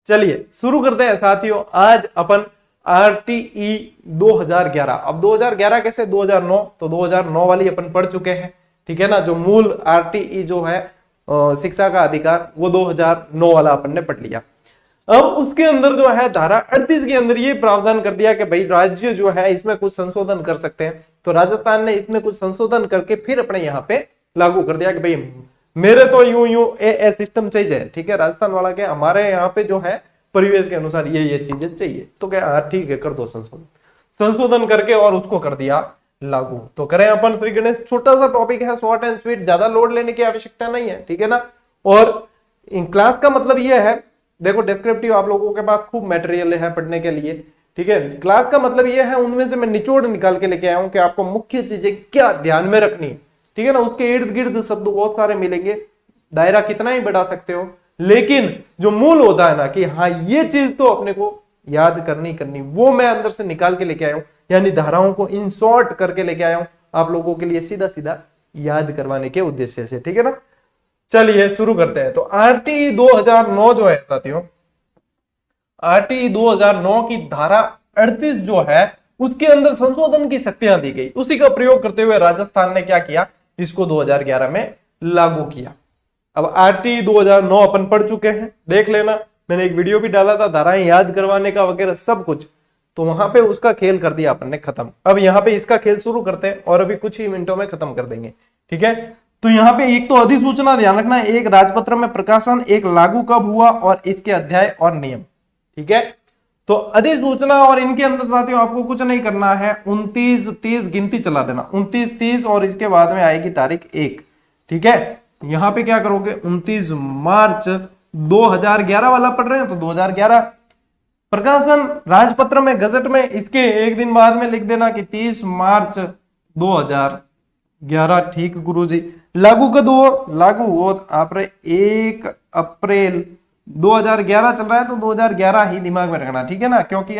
चलिए शुरू करते हैं साथियों। आज अपन आरटीई 2011, अब 2011 कैसे 2009, तो 2009 वाली अपन पढ़ चुके हैं, ठीक है ना। जो मूल आरटीई जो है शिक्षा का अधिकार, वो 2009 वाला अपन ने पढ़ लिया। अब उसके अंदर जो है धारा 38 के अंदर ये प्रावधान कर दिया कि भाई राज्य जो है इसमें कुछ संशोधन कर सकते हैं। तो राजस्थान ने इसमें कुछ संशोधन करके फिर अपने यहाँ पे लागू कर दिया कि भाई मेरे तो यूं ए सिस्टम चाहिए, ठीक है। राजस्थान वाला के हमारे यहाँ पे जो है परिवेश के अनुसार ये चीजें चाहिए, तो क्या ठीक है कर दो संशोधन करके और उसको कर दिया लागू। तो करें अपन श्री गणेश, छोटा सा टॉपिक है, शॉर्ट एंड स्वीट, ज्यादा लोड लेने की आवश्यकता नहीं है, ठीक है ना। और इन क्लास का मतलब ये है, देखो डिस्क्रिप्टिव आप लोगों के पास खूब मटेरियल है पढ़ने के लिए, ठीक है। क्लास का मतलब ये है, उनमें से मैं निचोड़ निकाल के लेके आया हूं कि आपको मुख्य चीजें क्या ध्यान में रखनी है, ठीक है ना। उसके इर्द गिर्द शब्द बहुत सारे मिलेंगे, दायरा कितना ही बढ़ा सकते हो, लेकिन जो मूल होता है ना कि हाँ ये चीज तो अपने को याद करनी, वो मैं अंदर से निकाल के लेके आया हूं, यानी धाराओं को इन शॉर्ट करके लेके आया हूं आप लोगों के लिए, सीधा सीधा याद करवाने के उद्देश्य से, ठीक है ना। चलिए शुरू करते हैं। तो आरटीई 2009 जो है साथियों, आरटीई 2009 की धारा 38 जो है उसके अंदर संशोधन की शक्तियां दी गई। उसी का प्रयोग करते हुए राजस्थान ने क्या किया, इसको 2011 में लागू किया। अब आरटीई 2009 अपन पढ़ चुके हैं, देख लेना, मैंने एक वीडियो भी डाला था धाराएं याद करवाने का वगैरह सब कुछ, तो वहां पे उसका खेल कर दिया अपन ने खत्म। अब यहाँ पे इसका खेल शुरू करते हैं और अभी कुछ ही मिनटों में खत्म कर देंगे, ठीक है। तो यहाँ पे एक तो अधिसूचना ध्यान रखना है, एक राजपत्र में प्रकाशन, एक लागू कब हुआ और इसके अध्याय और नियम, ठीक है। तो अधिसूचना और इनके अंदर साथियों आपको कुछ नहीं करना है, 29-30 गिनती चला देना, 29-30 और इसके बाद में आएगी तारीख 1, ठीक है। यहाँ पे क्या करोगे, 29 मार्च 2011 वाला पढ़ रहे हैं तो 2011 प्रकाशन राजपत्र में, गजट में, इसके एक दिन बाद में लिख देना कि 30 मार्च 2011, ठीक गुरुजी। लागू कब हो, लागू हो आप 1 अप्रैल 2011 चल रहा है तो 2011 ही दिमाग में रखना, ठीक है ना, क्योंकि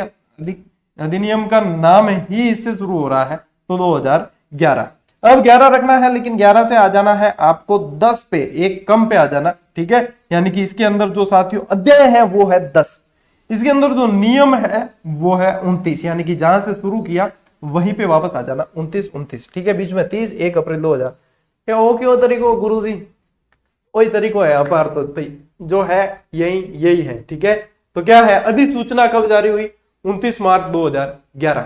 अधिनियम का नाम ही इससे शुरू हो रहा है, तो 2011। अब 11 रखना है, लेकिन 11 से आ जाना है आपको 10 पे, एक कम पे आ जाना, ठीक है। यानी कि इसके अंदर जो साथियों अध्याय है वो है 10, इसके अंदर जो नियम है वो है 29, यानी कि जहां से शुरू किया वहीं पे वापस आ जाना, 29, ठीक है। बीच में 30 1 अप्रैल 2000, क्या वो क्यों तरीको गुरुजी, वही तरीको है अपार, तो भाई जो है यही है, ठीक है। तो क्या है, अधिसूचना कब जारी हुई, 29 मार्च 2011।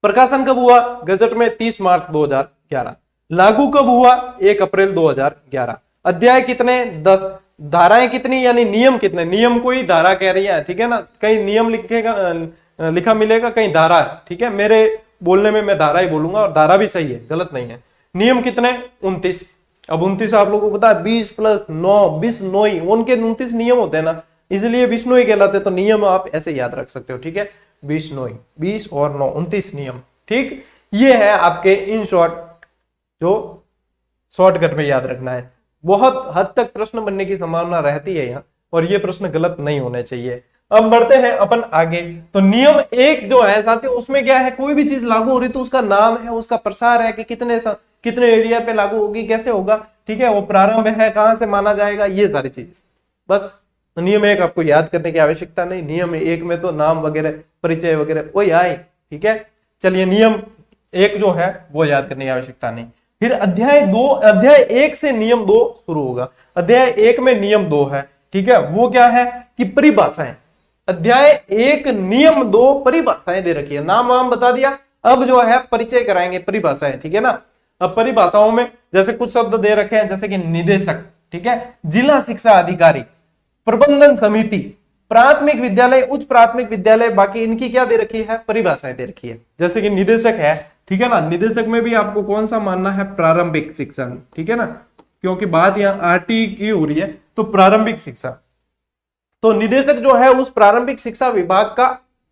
प्रकाशन कब हुआ, गजट में 30 मार्च 2011। लागू कब हुआ, 1 अप्रैल 2011। अध्याय कितने, 10। धाराएं कितनी, यानी नियम कितने, नियम कोई धारा कह रही है, ठीक है ना। कहीं नियम लिखा मिलेगा, कहीं धारा, ठीक है। मेरे बोलने में मैं धारा ही बोलूंगा और धारा भी सही है, गलत नहीं है। नियम कितने, 29। अब 29 आप लोगों को पता है 20 + 9 20 नोई, उनके 29 नियम होते हैं ना, इसलिए 20 नोई कहलाते, तो नियम आप ऐसे याद रख सकते हो, ठीक है। 20 नोई, 20 और 9 29 नियम, ठीक। ये है आपके इन शॉर्ट, जो शॉर्टकट में याद रखना है। बहुत हद तक प्रश्न बनने की संभावना रहती है यहाँ, और ये प्रश्न गलत नहीं होने चाहिए। अब बढ़ते हैं अपन आगे। तो नियम 1 जो है साथियों, उसमें क्या है, कोई भी चीज लागू हो रही तो उसका नाम है, उसका प्रसार है कि कितने एरिया पे लागू होगी, कैसे होगा, ठीक है। वो प्रारंभ है, कहां से माना जाएगा, ये सारी चीज बस। तो नियम 1 आपको याद करने की आवश्यकता नहीं, नियम 1 में तो नाम वगैरह, परिचय वगैरह वही आए, ठीक है। चलिए नियम 1 जो है वो याद करने की आवश्यकता नहीं। फिर अध्याय 2, अध्याय 1 से नियम 2 शुरू होगा। अध्याय 1 में नियम 2 है, ठीक है। वो क्या है कि परिभाषाएं, अध्याय 1 नियम 2 परिभाषाएं दे रखी है, नाम बता दिया। अब जो है परिचय कराएंगे, परिभाषाएं, ठीक है ना। अब परिभाषाओं में जैसे कुछ शब्द दे रखे हैं, जैसे कि निदेशक, ठीक है, जिला शिक्षा अधिकारी, प्रबंधन समिति, प्राथमिक विद्यालय, उच्च प्राथमिक विद्यालय, बाकी इनकी क्या दे रखी है, परिभाषाएं दे रखी है। जैसे कि निदेशक है, ठीक है ना, निदेशक में भी आपको कौन सा मानना है, प्रारंभिक शिक्षा, ठीक है ना, क्योंकि बात यहाँ आरटी की हो रही है, तो प्रारंभिक शिक्षा। तो निदेशक जो है उस प्रारंभिक शिक्षा विभाग का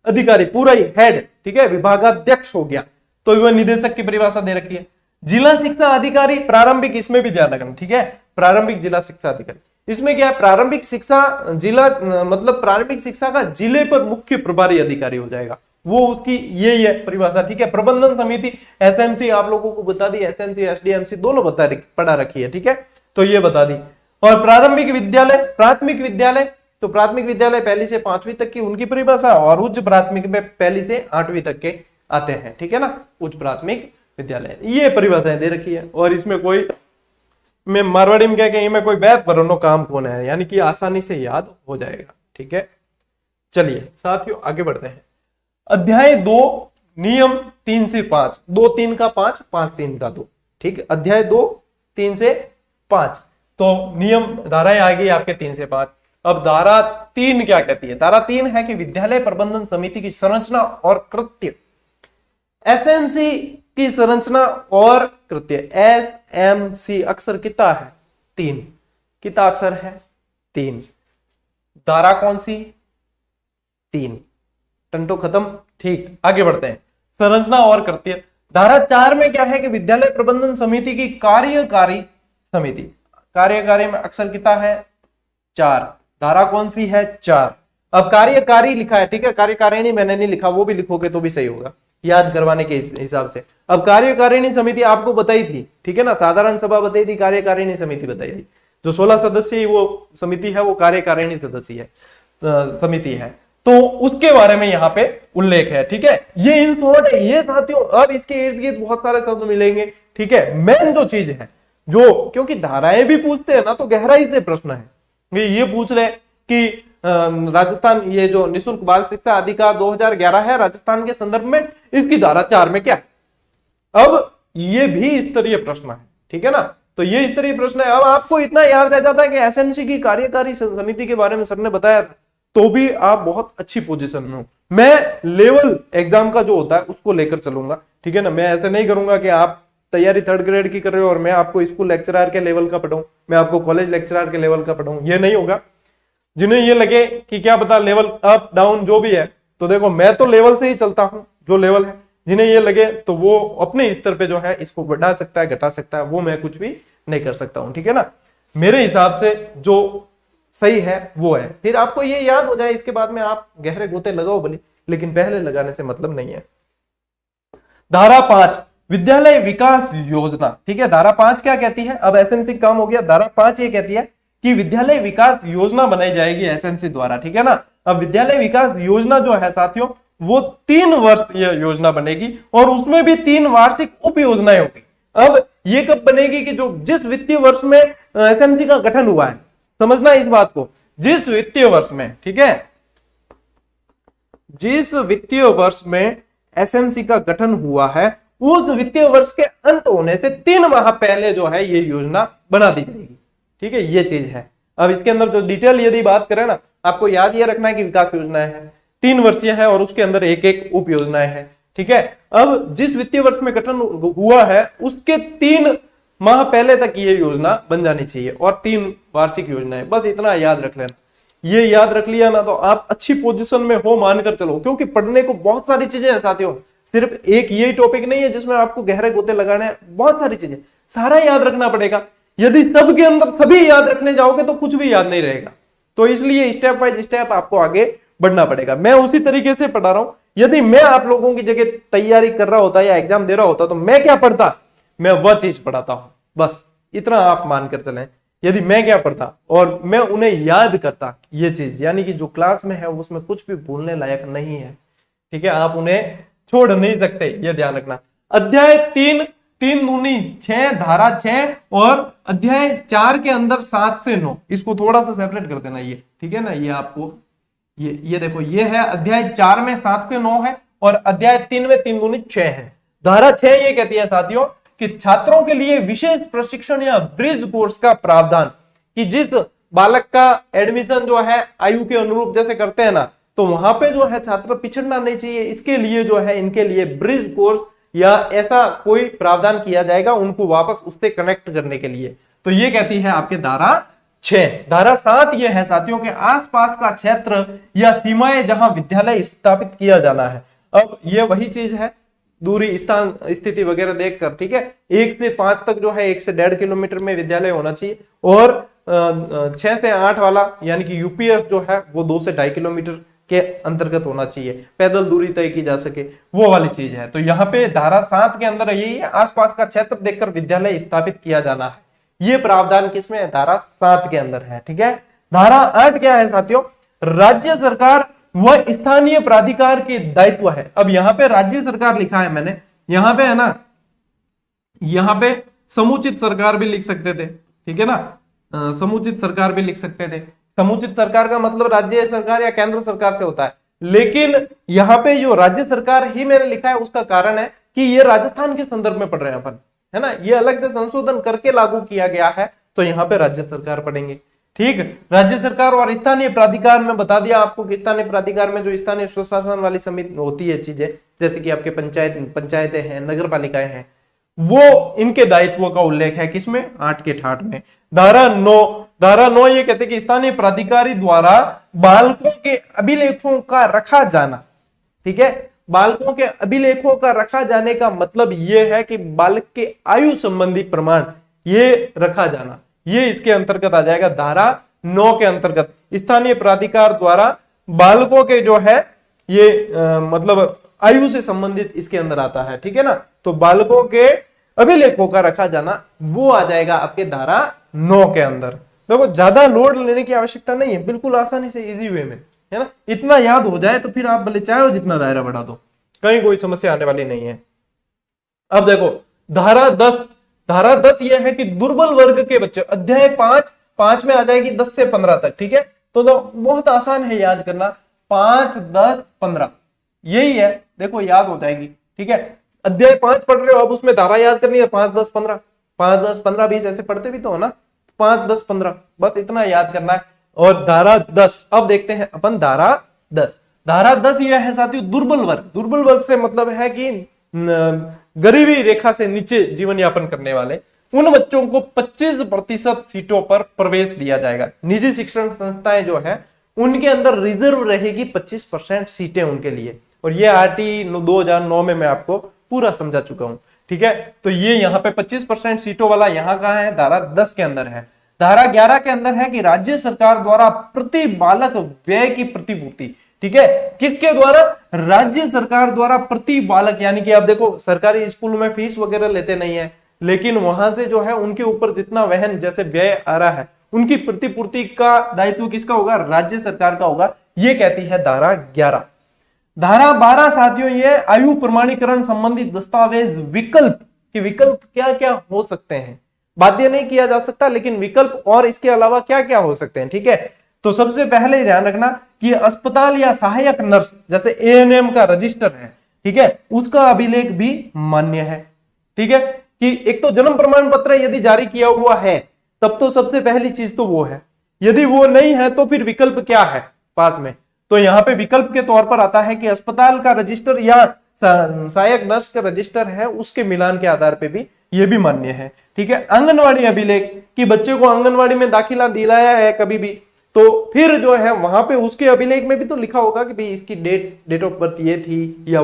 अधिकारी, पूरा ही हेड, ठीक है, विभागाध्यक्ष हो गया, तो वह निदेशक की परिभाषा दे रखी है। जिला शिक्षा अधिकारी, प्रारंभिक, इसमें भी ध्यान रखना, ठीक है, प्रारंभिक जिला शिक्षा अधिकारी। इसमें क्या है, प्रारंभिक शिक्षा जिला, मतलब प्रारंभिक शिक्षा का जिले पर मुख्य प्रभारी अधिकारी हो जाएगा, वो उसकी यही है परिभाषा, ठीक है। प्रबंधन समिति, एसएमसी आप लोगों को बता दी, एसएमसी एसडीएमसी दोनों पढ़ा रखी है, ठीक है, तो ये बता दी। और प्रारंभिक विद्यालय, प्राथमिक विद्यालय, तो प्राथमिक विद्यालय पहली से 5वीं तक की उनकी परिभाषा, और उच्च प्राथमिक में पहली से 8वीं तक के आते हैं, ठीक है ना, उच्च प्राथमिक विद्यालय। ये परिभाषाएं दे रखी है, और इसमें कोई, मैं मारवाड़ी में क्या कहेंगे, मैं कोई बैत भरो काम कौन है, यानी कि आसानी से याद हो जाएगा, ठीक है। चलिए साथियों आगे बढ़ते हैं। अध्याय 2 नियम 3 से 5, 2 3 का 5, 5 3 का 2, ठीक। अध्याय 2 3 से 5, तो नियम धाराएं आ गई आपके 3 से 5। अब धारा 3 क्या कहती है? धारा 3 है कि विद्यालय प्रबंधन समिति की संरचना और कृत्य। एसएमसी की संरचना और कृत्य, एसएमसी अक्षर कितना है? 3, कितना अक्षर है? 3। धारा कौन सी? 3। टंटो खत्म, ठीक। आगे बढ़ते हैं, संरचना और कृत्य। धारा 4 में क्या है कि विद्यालय प्रबंधन समिति की कार्यकारी समिति, कार्यकारी में अक्षर कितना है? 4। धारा कौन सी है? 4। अब कार्यकारी लिखा है, ठीक है, कार्यकारिणी मैंने नहीं लिखा, वो भी लिखोगे तो भी सही होगा याद करवाने के हिसाब से। अब कार्यकारिणी समिति आपको बताई थी, ठीक है ना, साधारण सभा बताई थी, कार्यकारिणी समिति बताई थी। जो 16 सदस्यीय वो समिति है वो कार्यकारिणी सदस्य है, समिति है, तो उसके बारे में यहाँ पे उल्लेख है, ठीक है। ये इन शॉर्ट है ये साथियों। अब इसके इर्द गिर्द बहुत सारे शब्द मिलेंगे, ठीक है। मेन जो चीज है, जो क्योंकि धाराएं भी पूछते हैं ना, तो गहराई से प्रश्न है। ये पूछ रहे कि राजस्थान, ये जो निःशुल्क बाल शिक्षा अधिकार 2011 है राजस्थान के संदर्भ में, इसकी धारा 4 में क्या? अब ये भी स्तरीय प्रश्न है, ठीक है ना, तो ये स्तरीय प्रश्न है। अब आपको इतना याद रह जाता है कि एसएमसी की कार्यकारी समिति के बारे में सर ने बताया था, तो भी आप बहुत अच्छी पोजीशन में हो। मैं लेवल एग्जाम का जो होता है उसको लेकर चलूंगा, ठीक है ना। मैं ऐसे नहीं करूंगा कि आप तैयारी 3rd ग्रेड की कर रहे हो और मैं आपको स्कूल लेक्चरर के लेवल का पढ़ाऊं, मैं आपको कॉलेज लेक्चरर के लेवल का पढ़ाऊं, ये नहीं होगा। जिन्हें ये लगे कि क्या पता लेवल अप डाउन जो भी है, तो देखो मैं तो लेवल से ही चलता हूं, जो लेवल है। जिन्हें ये लगे तो वो अपने स्तर पे जो है इसको बढ़ा सकता है, घटा सकता है, वो मैं कुछ भी नहीं कर सकता हूं, ठीक है ना। मेरे हिसाब से जो सही है वो है। फिर आपको ये याद हो जाए, इसके बाद में आप गहरे गोते लगाओ भले, लेकिन पहले लगाने से मतलब नहीं है। धारा 5 विद्यालय विकास योजना, ठीक है। धारा 5 क्या कहती है? अब एसएमसी काम हो गया। धारा 5 ये कहती है कि विद्यालय विकास योजना बनाई जाएगी एसएमसी द्वारा, ठीक है ना। अब विद्यालय विकास योजना जो है साथियों, वो 3 वर्ष ये योजना बनेगी, और उसमें भी 3 वार्षिक उप योजनाएं होगी। अब ये कब बनेगी कि जो जिस वित्तीय वर्ष में एसएमसी का गठन हुआ है, समझना इस बात को, जिस वित्तीय वर्ष में, ठीक है, जिस वित्तीय वर्ष में एसएमसी का गठन हुआ है, उस वित्तीय वर्ष के अंत होने से 3 माह पहले जो है ये योजना बना दी जाएगी, ठीक है। ये चीज है। अब इसके अंदर जो डिटेल यदि बात करें ना, आपको याद ये रखना है कि विकास योजनाएं हैं, 3 वर्षीय है, और उसके अंदर एक एक उप योजनाएं हैं, ठीक है। अब जिस वित्तीय वर्ष में गठन हुआ है उसके 3 माह पहले तक ये योजना बन जानी चाहिए, और 3 वार्षिक योजनाएं, बस इतना याद रख लेना। ये याद रख लिया ना तो आप अच्छी पोजीशन में हो, मानकर चलो, क्योंकि पढ़ने को बहुत सारी चीजें हैं साथियों। सिर्फ एक यही टॉपिक नहीं है जिसमें आपको गहरे गोते लगाने हैं, बहुत सारी चीजें, सारा याद रखना पड़ेगा। यदि सबके अंदर सभी याद रखने जाओगे तो कुछ भी याद नहीं रहेगा। तो इसलिए स्टेप बाय स्टेप आपको आगे बढ़ना पड़ेगा। मैं उसी तरीके से पढ़ा रहा हूं। यदि मैं आप लोगों की जगह तैयारी कर रहा होता या एग्जाम दे रहा होता तो मैं क्या पढ़ता? मैं वह चीज पढ़ाता हूं, बस इतना आप मानकर चलें। यदि मैं क्या पढ़ता और मैं उन्हें याद करता ये चीज, यानी कि जो क्लास में है उसमें कुछ भी भूलने लायक नहीं है, ठीक है, आप उन्हें छोड़ नहीं सकते, ये ध्यान रखना। अध्याय 3 3 दूनी 6, धारा 6, और अध्याय 4 के अंदर 7 से 9, इसको थोड़ा सा सेपरेट कर देना, ये ठीक है ना। ये आपको ये देखो, ये है अध्याय 4 में 7 से 9 है, और अध्याय 3 में 3 दूनी 6 है। धारा 6 ये कहती है साथियों कि छात्रों के लिए विशेष प्रशिक्षण या ब्रिज कोर्स का प्रावधान, कि जिस बालक का एडमिशन जो है आयु के अनुरूप जैसे करते हैं ना, तो वहां पे जो है छात्र पिछड़ना नहीं चाहिए, इसके लिए जो है इनके लिए ब्रिज कोर्स या ऐसा कोई प्रावधान किया जाएगा उनको वापस उससे कनेक्ट करने के लिए। तो ये कहती है आपके धारा 6। धारा 7 ये है साथियों के आसपास का क्षेत्र या सीमाएं जहां विद्यालय स्थापित किया जाना है। अब ये वही चीज है, दूरी, स्थान, स्थिति वगैरह देखकर, ठीक है। 1 से 5 तक जो है 1 से 1.5 किलोमीटर में विद्यालय होना चाहिए, और 6 से 8 वाला यानी कि यूपीएस जो है वो 2 से 2.5 किलोमीटर के अंतर्गत होना चाहिए, पैदल दूरी तय की जा सके, वो वाली चीज है। तो यहाँ पे धारा 7 के अंदर यही है, आसपास का क्षेत्र देखकर विद्यालय स्थापित किया जाना है। ये प्रावधान किसमें है? धारा 7 के अंदर है, ठीक है। धारा 8 क्या है साथियों? राज्य सरकार वह स्थानीय प्राधिकार के दायित्व है। अब यहां पे राज्य सरकार लिखा है मैंने, यहां पे है ना, यहां पे समुचित सरकार भी लिख सकते थे, ठीक है ना, समुचित सरकार भी लिख सकते थे। समुचित सरकार का मतलब राज्य सरकार या केंद्र सरकार से होता है, लेकिन यहां पे जो राज्य सरकार ही मैंने लिखा है उसका कारण है कि ये राजस्थान के संदर्भ में पढ़ रहे हैं अपन, है ना, ये अलग से संशोधन करके लागू किया गया है, तो यहाँ पे राज्य सरकार पढ़ेंगे। ठीक, राज्य सरकार और स्थानीय प्राधिकार में बता दिया आपको कि स्थानीय प्राधिकार में जो स्थानीय स्वशासन वाली समिति होती है चीजें, जैसे कि आपके पंचायतें हैं, नगर पालिकाएं हैं, वो इनके दायित्व का उल्लेख है किसमें, 8 के ठाट में। धारा 9 ये कहते हैं कि स्थानीय प्राधिकारी द्वारा बालकों के अभिलेखों का रखा जाना, ठीक है, बालकों के अभिलेखों का रखा जाने का मतलब यह है कि बालक के आयु संबंधी प्रमाण ये रखा जाना, ये इसके अंतर्गत आ जाएगा। धारा 9 के अंतर्गत स्थानीय प्राधिकार द्वारा बालकों के जो है ये मतलब आयु से संबंधित इसके अंदर आता है, ठीक है ना, तो बालकों के अभिलेखों का रखा जाना वो आ जाएगा आपके धारा 9 के अंदर। देखो ज्यादा लोड लेने की आवश्यकता नहीं है, बिल्कुल आसानी से इजी वे में, है ना, इतना याद हो जाए तो फिर आप भले चाहे जितना दायरा बढ़ा दो, कहीं कोई समस्या आने वाली नहीं है। अब देखो धारा 10 यह है कि दुर्बल वर्ग के बच्चे, अध्याय 5 में आ जाएगी 10 से 15 तक, ठीक है, तो बहुत आसान है याद करना, 5, 10, 15 यही है, देखो याद हो जाएगी, ठीक है। अध्याय 5 पढ़ रहे हो, अब उसमें धारा याद करनी है 5, 10, 15, 5, 10, 15, 20 ऐसे पढ़ते भी तो हो ना, 5, 10, 15 बस इतना याद करना है। और धारा 10 अब देखते हैं अपन, धारा 10 यह है साथियों दुर्बल वर्ग से मतलब है कि गरीबी रेखा से नीचे जीवन यापन करने वाले उन बच्चों को 25% सीटों पर प्रवेश दिया जाएगा। निजी शिक्षण संस्थाएं जो है उनके अंदर रिजर्व रहेगी 25% सीटें उनके लिए, और ये आरटी 2009 में मैं आपको पूरा समझा चुका हूं, ठीक है। तो ये यहाँ पे 25% सीटों वाला यहाँ कहाँ है, धारा 10 के अंदर है। धारा 11 के अंदर है कि राज्य सरकार द्वारा प्रति बालक व्यय की प्रतिपूर्ति, ठीक है, किसके द्वारा, राज्य सरकार द्वारा प्रति बालक, यानी कि आप देखो सरकारी स्कूल में फीस वगैरह लेते नहीं है, लेकिन वहां से जो है उनके ऊपर जितना वहन जैसे व्यय आ रहा है उनकी प्रतिपूर्ति का दायित्व किसका होगा, राज्य सरकार का होगा, ये कहती है धारा 11। धारा 12 साथियों ये आयु प्रमाणीकरण संबंधी दस्तावेज विकल्प, कि विकल्प क्या क्या हो सकते हैं, बाध्य नहीं किया जा सकता, लेकिन विकल्प और इसके अलावा क्या क्या हो सकते हैं, ठीक है। तो सबसे पहले ध्यान रखना कि अस्पताल या सहायक नर्स जैसे एएनएम का रजिस्टर है, ठीक है, उसका अभिलेख भी मान्य है, ठीक है, कि एक तो जन्म प्रमाण पत्र यदि जारी किया हुआ है तब तो सबसे पहली चीज तो वो है, यदि वो नहीं है तो फिर विकल्प क्या है पास में, तो यहाँ पे विकल्प के तौर पर आता है कि अस्पताल का रजिस्टर या सहायक नर्स का रजिस्टर है उसके मिलान के आधार पे भी ये भी मान्य है, ठीक है। आंगनवाड़ी अभिलेख कि बच्चे को आंगनवाड़ी में दाखिला दिलाया है कभी भी, तो फिर जो है वहां पे उसके अभिलेख में भी तो लिखा होगा कि भाई इसकी डेट ऑफ बर्थ ये थी या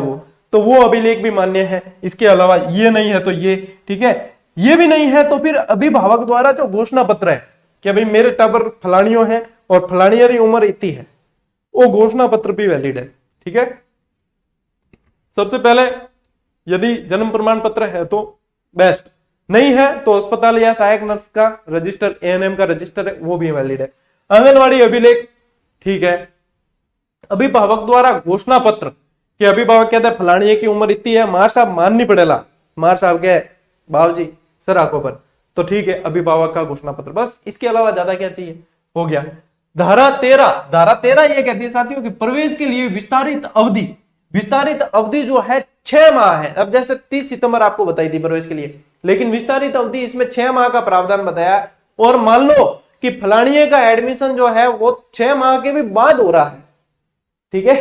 तो वो अभिलेख भी मान्य है। इसके अलावा ये नहीं है तो ये, ठीक है, ये भी नहीं है तो फिर अभिभावक द्वारा जो घोषणा पत्र है कि भाई मेरे टाबर फलानियों है और फलानिया की उम्र इतनी है, वो घोषणा पत्र भी वैलिड है, ठीक है। सबसे पहले यदि जन्म प्रमाण पत्र है तो बेस्ट, नहीं है तो अस्पताल या सहायक नर्स का रजिस्टर, एएनएम का रजिस्टर है वो भी वैलिड है। आंगनवाड़ी अभिलेख, ठीक है। अभिभावक द्वारा घोषणा पत्र कि अभिभावक कहते हैं फलानी की उम्र इतनी है, मार साहब माननी पड़ेगा, मार साहब के बाबूजी सर आंखों पर, तो ठीक है अभिभावक का घोषणा पत्र, बस इसके अलावा ज्यादा क्या चाहिए, हो गया। धारा 13 ये कहती है साथियों कि प्रवेश के लिए विस्तारित अवधि जो है 6 माह है। अब जैसे 30 सितंबर आपको बताई थी प्रवेश के लिए, लेकिन विस्तारित अवधि इसमें 6 माह का प्रावधान बताया, और मान लो कि फलानिये का एडमिशन जो है वो 6 माह के भी बाद हो रहा है, ठीक है,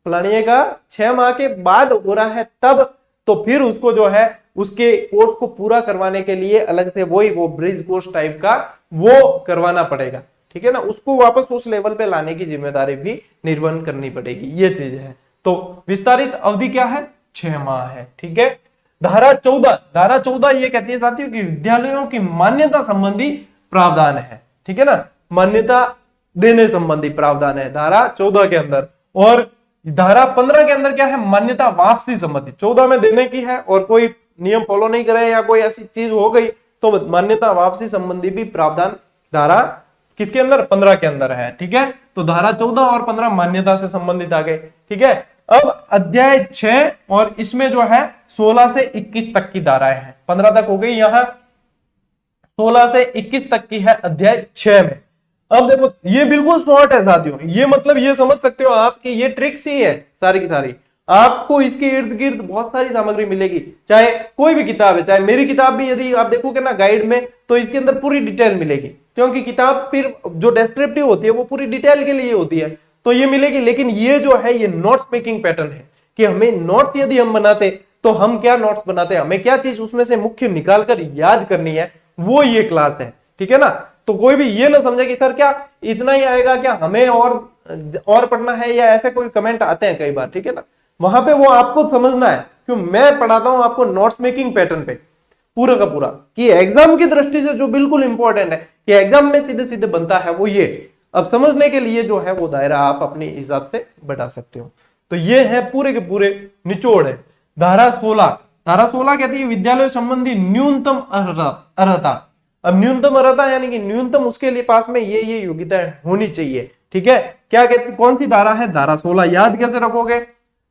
फलानिये का 6 माह के बाद हो रहा है तब, तो फिर उसको जो है उसके कोर्स को पूरा करवाने के लिए अलग से वो ब्रिज कोर्स टाइप का वो करवाना पड़ेगा, ठीक है ना, उसको वापस उस लेवल पे लाने की जिम्मेदारी भी निर्वहन करनी पड़ेगी, ये चीज है। तो विस्तारित अवधि क्या है, 6 माह है, ठीक है। धारा 14 ये कहती है साथियों कि विद्यालयों की मान्यता संबंधी प्रावधान है, ठीक है ना, मान्यता देने संबंधी प्रावधान है धारा 14 के अंदर। और धारा 15 के अंदर क्या है, मान्यता वापसी संबंधी, 14 में देने की है और कोई नियम फॉलो नहीं करे या कोई ऐसी चीज हो गई तो मान्यता वापसी संबंधी भी प्रावधान धारा किसके अंदर, 15 के अंदर है, ठीक है। तो धारा 14 और 15 मान्यता से संबंधित आ गए। ठीक है, अब अध्याय 6 और इसमें जो है 16 से 21 तक की धाराएं हैं। 15 तक हो गई, यहां 16 से 21 तक की है अध्याय 6 में। अब देखो ये बिल्कुल स्मार्ट है साथियों, ये मतलब ये समझ सकते हो आप कि ये ट्रिक्स ही है सारी की सारी। आपको इसके इर्द गिर्द बहुत सारी सामग्री मिलेगी, चाहे कोई भी किताब है, चाहे मेरी किताब भी यदि आप देखोगे ना गाइड में, तो इसके अंदर पूरी डिटेल मिलेगी, क्योंकि किताब फिर जो डेस्क्रिप्टिव होती है वो पूरी डिटेल के लिए होती है, तो ये मिलेगी। लेकिन ये जो है ये नोट्स मेकिंग पैटर्न है कि हमें नोट्स यदि हम बनाते तो हम क्या नोट्स बनाते हैं, हमें क्या चीज उसमें से मुख्य निकाल कर याद करनी है, वो ये क्लास है। ठीक है ना, तो कोई भी ये ना समझे कि सर क्या इतना ही आएगा, क्या हमें और पढ़ना है, या ऐसे कोई कमेंट आते हैं कई बार। ठीक है ना, वहां पे वो आपको समझना है, क्यों मैं पढ़ाता हूं आपको नोट्स मेकिंग पैटर्न पे पूरा का पूरा, कि एग्जाम की दृष्टि से जो बिल्कुल इंपॉर्टेंट है कि एग्जाम में सीधे सीधे बनता है वो ये। अब समझने के लिए जो है वो दायरा आप अपने हिसाब से बढ़ा सकते हो। तो ये है पूरे के पूरे निचोड़ है। धारा 16, धारा 16 कहती है विद्यालय संबंधी न्यूनतम अर्हता। अब न्यूनतम अर्हता यानी कि न्यूनतम उसके लिए पास में ये योग्यता होनी चाहिए। ठीक है, क्या कहती, कौन सी धारा है, धारा 16। याद कैसे रखोगे,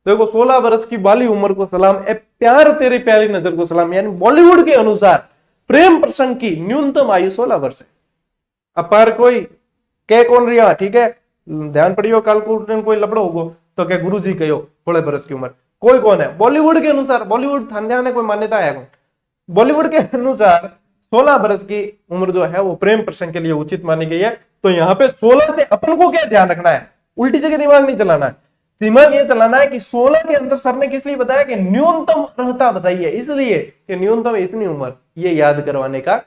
देखो 16 वर्ष की बाली उम्र को सलाम, ए प्यार तेरी प्यारी नजर को सलाम, यानी बॉलीवुड के अनुसार प्रेम प्रसंग की न्यूनतम आयु 16 वर्ष है। अब पर कोई कह कौन रिया, ठीक है ध्यान पड़ियो, कल को कोई लपड़ो होगो तो क्या गुरु जी कहो 16 वर्ष की उम्र, कोई कौन है बॉलीवुड के अनुसार, बॉलीवुड थाने कोई मान्यता है कौन, बॉलीवुड के अनुसार 16 वर्ष की उम्र जो है वो प्रेम प्रसंग के लिए उचित मानी गई है। तो यहाँ पे 16 से अपन को क्या ध्यान रखना है, उल्टी जगह दिमाग नहीं चलाना है, दिमाग ये चलाना है कि 16 के अंदर सर ने किस लिए बताया कि न्यूनतम अर्हता बताई है, इसलिए कि न्यूनतम इतनी उम्र, ये याद करवाने का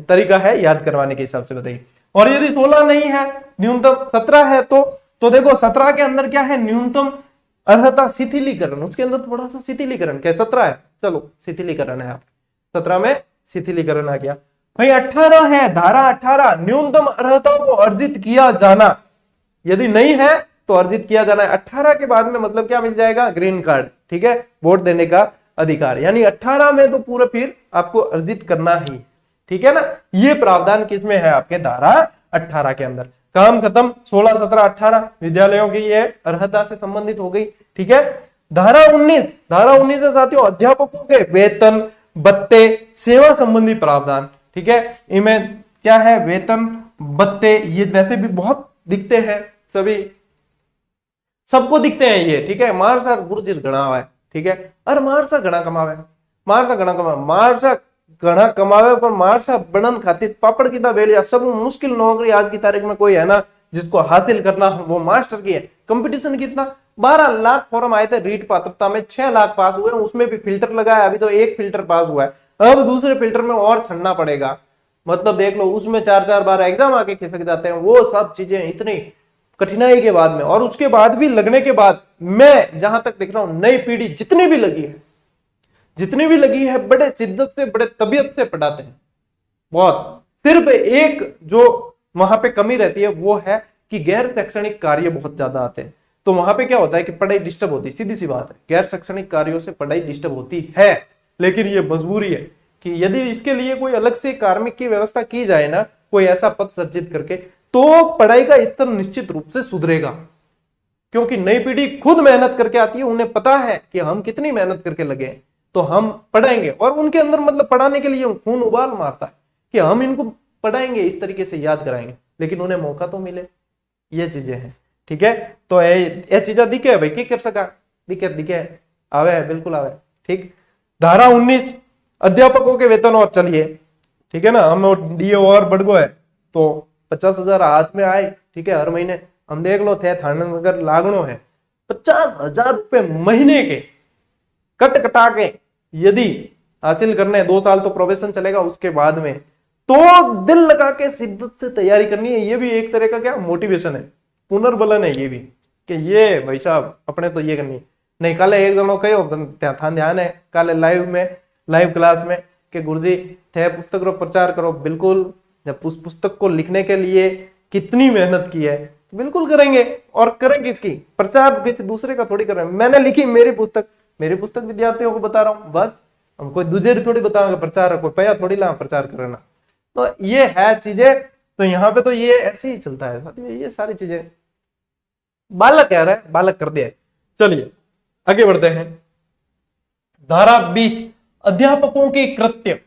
तरीका है, याद करवाने के हिसाब से बताइए। और यदि 16 नहीं है, न्यूनतम 17 है, तो देखो 17 के अंदर क्या है, न्यूनतम अर्हता शिथिलीकरण, उसके अंदर थोड़ा सा शिथिलीकरण, क्या 17 है, चलो शिथिलीकरण है, आप 17 में शिथिलीकरण आ गया। भाई 18 है, धारा 18 न्यूनतम अर्हता को अर्जित किया जाना, यदि नहीं है तो अर्जित किया जाना है। 18 के बाद में मतलब क्या मिल जाएगा, ग्रीन कार्ड, ठीक है, वोट देने का अधिकार, यानी 18 में तो पूरा फिर आपको अर्जित करना ही, ठीक है ना। ये प्रावधान किसमें है, आपके धारा 18 के अंदर। काम खत्म, 16, 17, 18 विद्यालयों की ये अर्हता से संबंधित हो गई। ठीक है, धारा 19, धारा 19 है साथियों अध्यापकों के वेतन भत्ते सेवा संबंधी प्रावधान। ठीक है, इनमें क्या है, वेतन भत्ते, ये वैसे भी बहुत दिखते हैं, सभी सबको दिखते हैं ये। ठीक है, मारसा गुरुजी गणा हुआ है, ठीक है, अरे मारसा घना कमावे, मारसा घना कमावे, मारसा घना कमावे, पर मारसा बनन खातिर पापड़ की बेलिया सब मुश्किल नौकरी आज की तारीख में कोई है ना जिसको हासिल करना वो मास्टर की है। कंपटीशन कितना, 12 लाख फॉर्म आए थे रीट पात्रता में, 6 लाख पास हुए, उसमें भी फिल्टर लगा है, अभी तो 1 फिल्टर पास हुआ है, अब दूसरे फिल्टर में और छनना पड़ेगा। मतलब देख लो उसमें 4-4 बार एग्जाम आके खिसक जाते हैं, वो सब चीजें इतनी कठिनाई के बाद में, और उसके बाद भी लगने के बाद मैं जहां तक देख रहा हूं नई पीढ़ी जितनी भी लगी है बड़े शिद्दत से बड़े तबीयत से पढ़ाते हैं बहुत। सिर्फ एक जो वहां पे कमी रहती है वो है कि गैर शैक्षणिक कार्य बहुत ज्यादा आते हैं, तो वहां पे क्या होता है कि पढ़ाई डिस्टर्ब होती है, सीधी सी बात है, गैर शैक्षणिक कार्यों से पढ़ाई डिस्टर्ब होती है। लेकिन ये मजबूरी है कि यदि इसके लिए कोई अलग से कार्मिक की व्यवस्था की जाए ना, कोई ऐसा पद सर्जित करके, तो पढ़ाई का स्तर निश्चित रूप से सुधरेगा, क्योंकि नई पीढ़ी खुद मेहनत करके आती है, उन्हें पता है कि हम कितनी मेहनत करके लगे, तो हम पढ़ाएंगे, और उनके अंदर मतलब पढ़ाने के लिए खून उबाल मारता है कि हम इनको पढ़ाएंगे, इस तरीके से याद कराएंगे, लेकिन उन्हें मौका तो मिले, ये चीजें हैं। ठीक है, तो ये चीजें दिखे भाई, की कर सका, दिखे आवे, बिल्कुल आवे। ठीक, धारा 19 अध्यापकों के वेतन, और चलिए ठीक है ना, हम डीए और बढ़ गो है तो 50,000 हाथ में आए, ठीक है, हर महीने हम देख लो थे थाने नगर लागणो है 50,000 रुपए महीने के कट कटा के यदि हासिल करने, 2 साल तो प्रोबेशन चलेगा, उसके बाद में तो दिल लगा के शिद्दत से तैयारी करनी है। ये भी एक तरह का क्या मोटिवेशन है, पुनर्बलन है ये भी, कि ये भाई साहब अपने तो ये करनी है। नहीं कल एक जनो कहो था ध्यान है कल लाइव क्लास में कि गुरुजी थे पुस्तक रो प्रचार करो, बिल्कुल जब उस पुस्तक को लिखने के लिए कितनी मेहनत की है, तो बिल्कुल करेंगे, और करें किसकी, प्रचार किसी दूसरे का थोड़ी कर रहे हैं। मैंने लिखी मेरी पुस्तक विद्यार्थियों को बता रहा हूँ, बस हम कोई दूसरे थोड़ी बताओगे प्रचार, कोई पैया थोड़ी ला प्रचार करना। तो ये है चीजें, तो यहाँ पे तो ये ऐसे ही चलता है साथियों, ये सारी चीजें बालक कह रहा है, बालक कर दिया है। चलिए आगे बढ़ते हैं। धारा 20 अध्यापकों के कृत्य,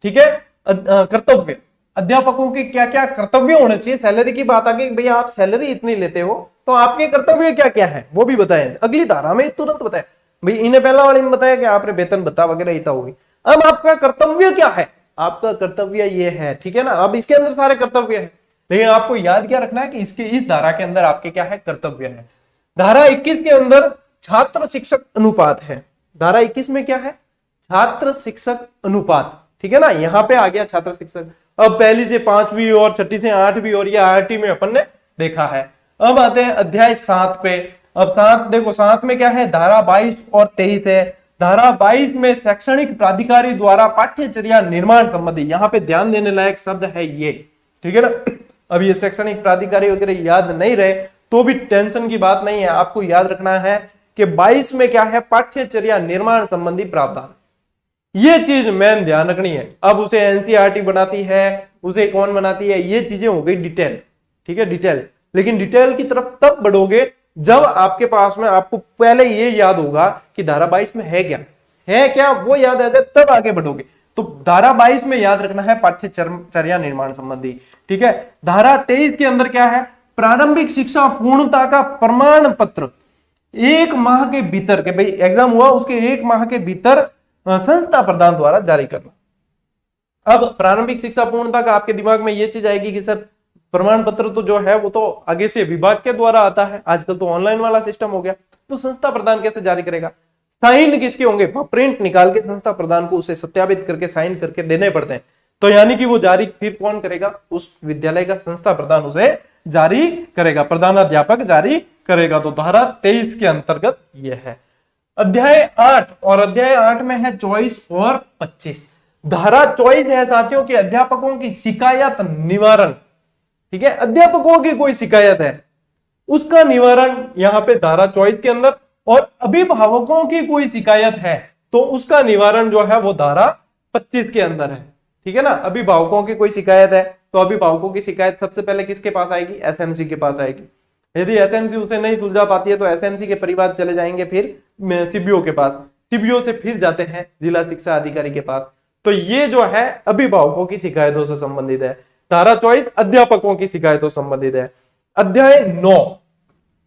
ठीक है, कर्तव्य। अध्यापकों के क्या क्या कर्तव्य होने चाहिए। सैलरी की बात आ गई, भैया आप सैलरी इतनी लेते हो तो आपके कर्तव्य क्या क्या है वो भी बताएं। अगली धारा में तुरंत बताया, भाई इन्हें पहला वाले में बताया कि आपने वेतन भत्ता वगैरह इतना होगी। अब आपका कर्तव्य क्या है, आपका कर्तव्य ये है, ठीक है ना। अब इसके अंदर सारे कर्तव्य है, लेकिन आपको याद क्या रखना है कि इसके इस धारा के अंदर आपके क्या है, कर्तव्य है। धारा 21 के अंदर छात्र शिक्षक अनुपात है। धारा 21 में क्या है, छात्र शिक्षक अनुपात, ठीक है ना। यहां पे आ गया छात्र शिक्षक। अब पहली से 5वीं और छठी से 8वीं और ये आरटी में अपन ने देखा है। अब आते हैं अध्याय 7 पे। अब 7 देखो, 7 में क्या है, धारा 22 और 23 है। धारा 22 में शैक्षणिक प्राधिकारी द्वारा पाठ्यचर्या निर्माण संबंधी, यहाँ पे ध्यान देने लायक शब्द है ये, ठीक है ना। अब ये शैक्षणिक प्राधिकारी वगैरह याद नहीं रहे तो भी टेंशन की बात नहीं है, आपको याद रखना है कि 22 में क्या है, पाठ्यचर्या निर्माण संबंधी प्रावधान। ये चीज मेन ध्यान रखनी है। अब उसे एनसीईआरटी बनाती है, उसे कौन बनाती है, ये चीजें हो गई डिटेल, ठीक है, डिटेल। लेकिन डिटेल की तरफ तब बढ़ोगे जब आपके पास में आपको पहले ये याद होगा कि धारा 22 में है क्या वो याद आएगा, तब आगे बढ़ोगे। तो धारा 22 में याद रखना है पाठ्यचर्या निर्माण संबंधी, ठीक है। धारा 23 के अंदर क्या है, प्रारंभिक शिक्षा पूर्णता का प्रमाण पत्र 1 माह के भीतर के, भाई एग्जाम हुआ उसके 1 माह के भीतर संस्था प्रदान द्वारा जारी करना। अब प्रारंभिक शिक्षा पूर्णता का आपके दिमाग में ये चीज आएगी कि सर प्रमाण पत्र तो जो है वो तो आगे से विभाग के द्वारा आता है, आजकल तो ऑनलाइन वाला सिस्टम हो गया, तो संस्था प्रदान कैसे जारी करेगा, साइन किसके होंगे, प्रिंट निकाल के संस्था प्रदान को उसे सत्यापित करके साइन करके देने पड़ते हैं। तो यानी कि वो जारी फिर कौन करेगा, उस विद्यालय का संस्था प्रदान उसे जारी करेगा, प्रधानाध्यापक जारी करेगा। तो धारा 23 के अंतर्गत यह है। अध्याय 8 और अध्याय 8 में है 24 और 25। धारा 24 है साथियों की अध्यापकों की शिकायत निवारण, ठीक है। अध्यापकों की कोई शिकायत है उसका निवारण यहां पे धारा 24 के अंदर, और अभिभावकों की कोई शिकायत है तो उसका निवारण जो है वो धारा 25 के अंदर है, ठीक है ना। अभिभावकों की कोई शिकायत है तो अभिभावकों की शिकायत सबसे पहले किसके पास आएगी, एसएमसी के पास आएगी। यदि एसएमसी उसे नहीं सुलझा पाती है तो एसएमसी के परिवार चले जाएंगे फिर सीबीओ के पास, सीबीओ से फिर जाते हैं जिला शिक्षा अधिकारी के पास। तो ये जो है अभिभावकों की शिकायतों से संबंधित है। धारा 24 अध्यापकों की शिकायतों से संबंधित है। अध्याय 9,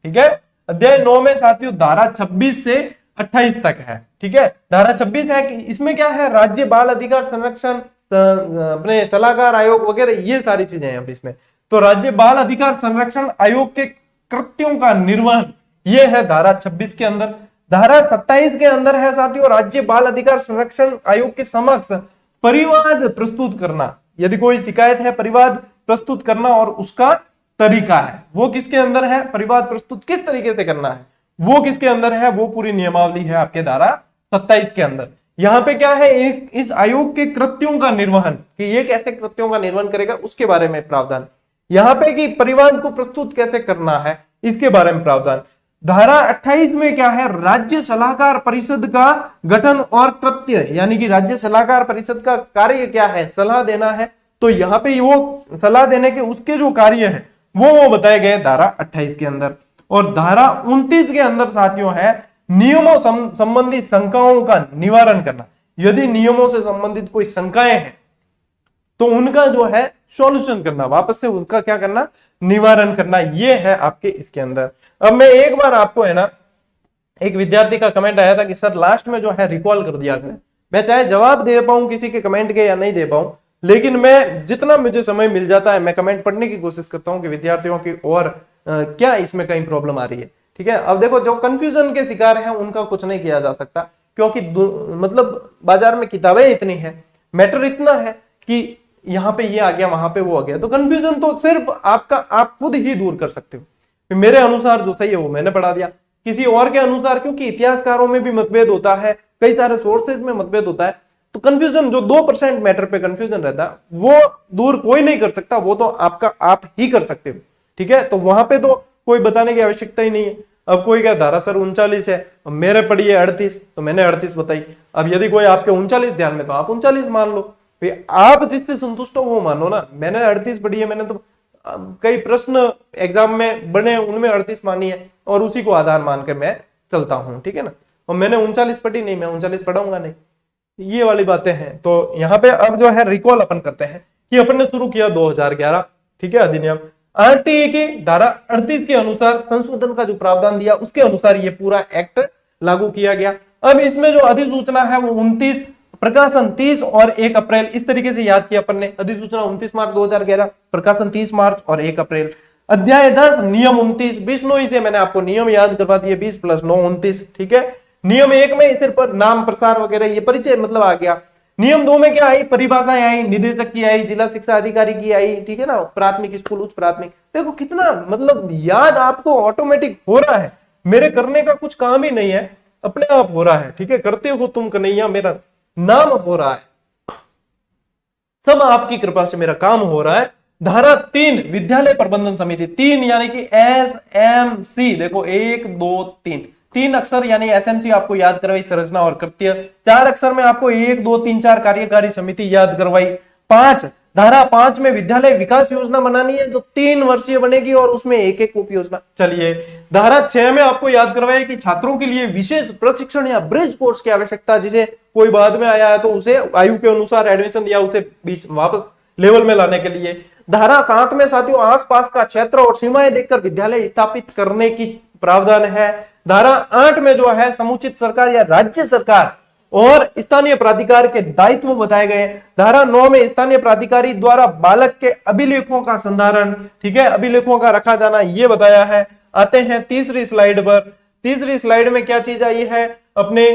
ठीक है, अध्याय 9 में साथियों धारा 26 से 28 तक है, ठीक है। धारा 26 है कि इसमें क्या है, राज्य बाल अधिकार संरक्षण, अपने सलाहकार आयोग वगैरह ये सारी चीजें हैं अब इसमें। तो राज्य बाल अधिकार संरक्षण आयोग के कृत्यों का निर्वहन ये है धारा 26 के अंदर। धारा 27 के अंदर है साथियों राज्य बाल अधिकार संरक्षण आयोग के समक्ष परिवाद प्रस्तुत करना। यदि कोई शिकायत है, परिवाद प्रस्तुत करना और उसका तरीका है, वो किसके अंदर है, परिवाद प्रस्तुत किस तरीके से करना है वो किसके अंदर है, वो पूरी नियमावली है आपके धारा 27 के अंदर। यहाँ पे क्या है, इस आयोग के कृत्यों का निर्वहन, कि ये कैसे कृत्यों का निर्वहन करेगा उसके बारे में प्रावधान। यहाँ पे कि परिवाद को प्रस्तुत कैसे करना है इसके बारे में प्रावधान। धारा 28 में क्या है, राज्य सलाहकार परिषद का गठन और कृत्य, यानी कि राज्य सलाहकार परिषद का कार्य क्या है, सलाह देना है। तो यहाँ पे वो सलाह देने के उसके जो कार्य है वो बताए गए धारा 28 के अंदर। और धारा 29 के अंदर साथियों है नियमों संबंधी शंकाओं का निवारण करना। यदि नियमों से संबंधित कोई शंकाएं हैं तो उनका जो है सॉल्यूशन करना, वापस से उनका क्या करना, निवारण करना, ये है आपके इसके अंदर। अब मैं एक बार आपको है ना, एक विद्यार्थी का कमेंट आया था कि सर लास्ट में जो है रिकॉल कर दिया करें। मैं चाहे जवाब दे पाऊं किसी के कमेंट के या नहीं दे पाऊं, लेकिन मैं जितना मुझे समय मिल जाता है मैं कमेंट पढ़ने की कोशिश करता हूं कि विद्यार्थियों की और क्या इसमें कहीं प्रॉब्लम आ रही है, ठीक है। अब देखो जो कंफ्यूजन के शिकार हैं उनका कुछ नहीं किया जा सकता, क्योंकि मतलब बाजार में किताबें इतनी है, मैटर इतना है कि यहाँ पे ये आ गया वहां पे वो आ गया, तो कंफ्यूजन तो सिर्फ आपका आप खुद ही दूर कर सकते हो। मेरे अनुसार जो सही है वो मैंने पढ़ा दिया, किसी और के अनुसार, क्योंकि इतिहासकारों में भी मतभेद होता है, कई सारे सोर्सेज में मतभेद होता है, तो कंफ्यूजन जो 2% मैटर पे कंफ्यूजन रहता है वो दूर कोई नहीं कर सकता, वो तो आपका आप ही कर सकते हो, ठीक है। तो वहां पे तो कोई बताने की आवश्यकता ही नहीं है। अब कोई क्या धारा सर 39 है, मेरे पढ़ी है 38, तो मैंने 38 बताई। अब यदि कोई आपके 39 ध्यान में तो आप 39 मान लो, आप जिससे संतुष्ट हो वो मानो ना। मैंने 38 पढ़ी है, मैंने तो कई प्रश्न एग्जाम में बने, उनमें 38 मानी है और उसी को आधार मान के मैं चलता हूं, ठीक है ना। और मैंने 39 पढ़ी नहीं, मैं 39 पढ़ाऊंगा नहीं, ये वाली बातें हैं। तो यहाँ पे अब जो है रिकॉल अपन करते हैं कि अपन ने शुरू किया 2011, ठीक है, अधिनियम आरटीई की धारा 38 के अनुसार संशोधन का जो प्रावधान दिया उसके अनुसार ये पूरा एक्ट लागू किया गया। अब इसमें जो अधिसूचना है वो 29, प्रकाशन 30 और 1 अप्रैल, इस तरीके से याद किया अपन ने। अधिसूचना 29 मार्च 2011, प्रकाशन 30 मार्च और 1 अप्रैल। अध्याय 10 नियम 29, बिश्नोई से मैंने आपको नियम याद करवा दिए, 20 + 9 29, ठीक है। नियम 1 में सिर्फ नाम प्रसार वगैरह ये परिचय मतलब आ गया। नियम 2 में क्या आई, परिभाषाएं आई, निदेशक की आई, जिला शिक्षा अधिकारी की आई, ठीक है ना, प्राथमिक स्कूल, उच्च प्राथमिक। देखो कितना मतलब याद आपको ऑटोमेटिक हो रहा है, मेरे करने का कुछ काम ही नहीं है, अपने आप हो रहा है, ठीक है। करते हो तुम कन्हैया, मेरा नाम हो रहा है, सब आपकी कृपा से मेरा काम हो रहा है। धारा 3 विद्यालय प्रबंधन समिति, 3 यानी कि SMC, देखो 1 2 3, 3 अक्षर यानी SMC आपको याद करवाई, संरचना और कृत्य। 4 अक्षर में आपको 1 2 3 4 कार्यकारी समिति याद करवाई। 5 धारा 5 में विद्यालय विकास योजना बनानी है जो 3 वर्षीय बनेगी और उसमें एक एक उप योजना। चलिए धारा 6 में आपको याद करवाया कि छात्रों के लिए विशेष प्रशिक्षण या ब्रिज कोर्स की आवश्यकता, जिसे कोई बाद में आया है तो उसे आयु के अनुसार एडमिशन दिया, उसे बीच वापस लेवल में लाने के लिए। धारा 7 में साथियों आसपास का क्षेत्र और सीमाएं देखकर विद्यालय स्थापित करने की प्रावधान है। धारा 8 में जो है समुचित सरकार या राज्य सरकार और स्थानीय प्राधिकार के दायित्व बताए गए। धारा 9 में स्थानीय प्राधिकारी द्वारा बालक के अभिलेखों का संधारण, ठीक है, अभिलेखों का रखा जाना, ये बताया है। आते हैं तीसरी स्लाइड पर। तीसरी स्लाइड में क्या चीज आई है, अपने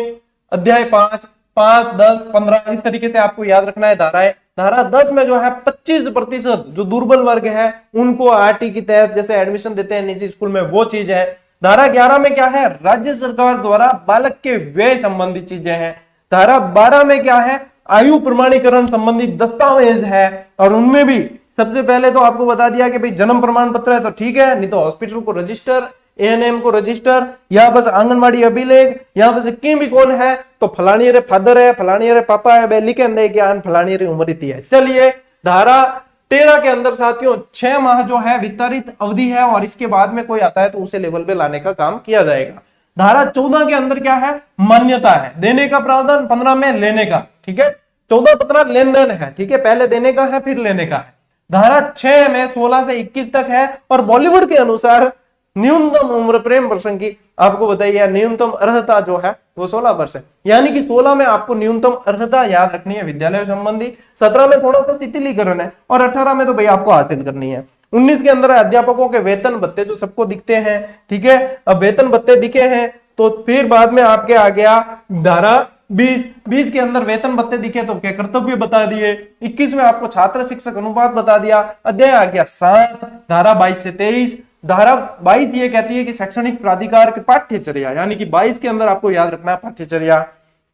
अध्याय 5, 5, 10, 15 इस तरीके से आपको याद रखना है धाराएं। धारा 10 में जो है 25% जो दुर्बल वर्ग है उनको आरटी के तहत जैसे एडमिशन देते हैं निजी स्कूल में, वो चीज है। धारा 11 में क्या है, राज्य सरकार द्वारा बालक के व्यय संबंधी चीजें हैं। धारा 12 में क्या है, आयु प्रमाणीकरण संबंधी दस्तावेज है और उनमें भी सबसे पहले तो आपको बता दिया कि भाई जन्म प्रमाण पत्र है तो ठीक है, नहीं तो हॉस्पिटल को रजिस्टर, ANM को रजिस्टर, या बस आंगनबाड़ी अभिलेख, या बस किम भी कौन है तो फलानी रे फादर है, फलानी रे पापा है, लिखे अंदर ज्ञान फलानी रे उम्र है। चलिए धारा 13 के अंदर साथियों 6 माह जो है विस्तारित अवधि है और इसके बाद में कोई आता है तो उसे लेवल पे लाने का काम किया जाएगा। धारा 14 के अंदर क्या है, मान्यता है, देने का प्रावधान, 15 में लेने का, ठीक है, 14 15 लेन देन है, ठीक है, पहले देने का है फिर लेने का है। धारा 6 में 16 से 21 तक है और बॉलीवुड के अनुसार न्यूनतम उम्र प्रेम प्रसंग की आपको बताइए, न्यूनतम अर्हता जो है वो 16 वर्ष है, यानी कि 16 में आपको न्यूनतम अर्हता याद रखनी है विद्यालय संबंधी, 17 में थोड़ा सा शिथिलीकरण है और 18 में तो भाई आपको हासिल करनी है। 19 के अंदर अध्यापकों के वेतन भत्ते जो सबको दिखते हैं, ठीक है, अब वेतन भत्ते दिखे हैं तो फिर बाद में आपके आ गया धारा 20 के अंदर वेतन भत्ते दिखे तो क्या कर्तव्य बता दिए। 21 में आपको छात्र शिक्षक अनुपात बता दिया। अध्याय आ गया 7, धारा 22 से 23। धारा 22 ये कहती है कि शैक्षणिक प्राधिकार की पाठ्यचर्या, यानी कि 22 के अंदर आपको याद रखना है पाठ्यचर्या।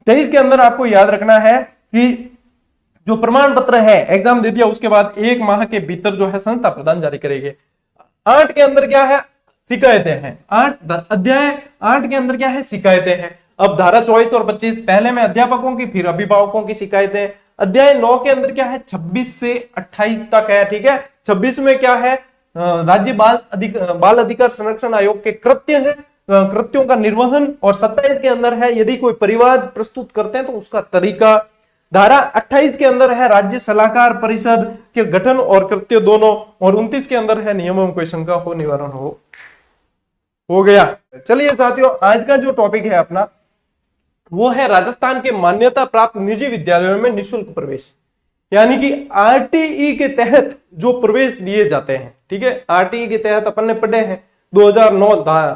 23 के अंदर आपको याद रखना है कि जो प्रमाण पत्र है एग्जाम दे दिया उसके बाद 1 माह के भीतर जो है संस्था प्रदान जारी करेगी। 8 के अंदर क्या है, शिकायतें हैं। अध्याय 8 के अंदर क्या है, शिकायतें हैं। अब धारा 24 और 25 पहले में अध्यापकों की फिर अभिभावकों की शिकायतें। अध्याय 9 के अंदर क्या है, 26 से 28 तक है, ठीक है। 26 में क्या है, राज्य बाल अधिकार संरक्षण आयोग के कृत्य है, कृत्यों का निर्वहन। और 27 के अंदर है यदि कोई परिवाद प्रस्तुत करते हैं तो उसका तरीका। धारा 28 के अंदर है राज्य सलाहकार परिषद के गठन और कृत्य दोनों। और 29 के अंदर है नियमों में कोई शंका हो निवारण हो गया। चलिए साथियों, आज का जो टॉपिक है अपना वो है राजस्थान के मान्यता प्राप्त निजी विद्यालयों में निःशुल्क प्रवेश, यानी कि आरटीई के तहत जो प्रवेश दिए जाते हैं, ठीक है। आरटीई के तहत अपन ने पढ़े हैं 2009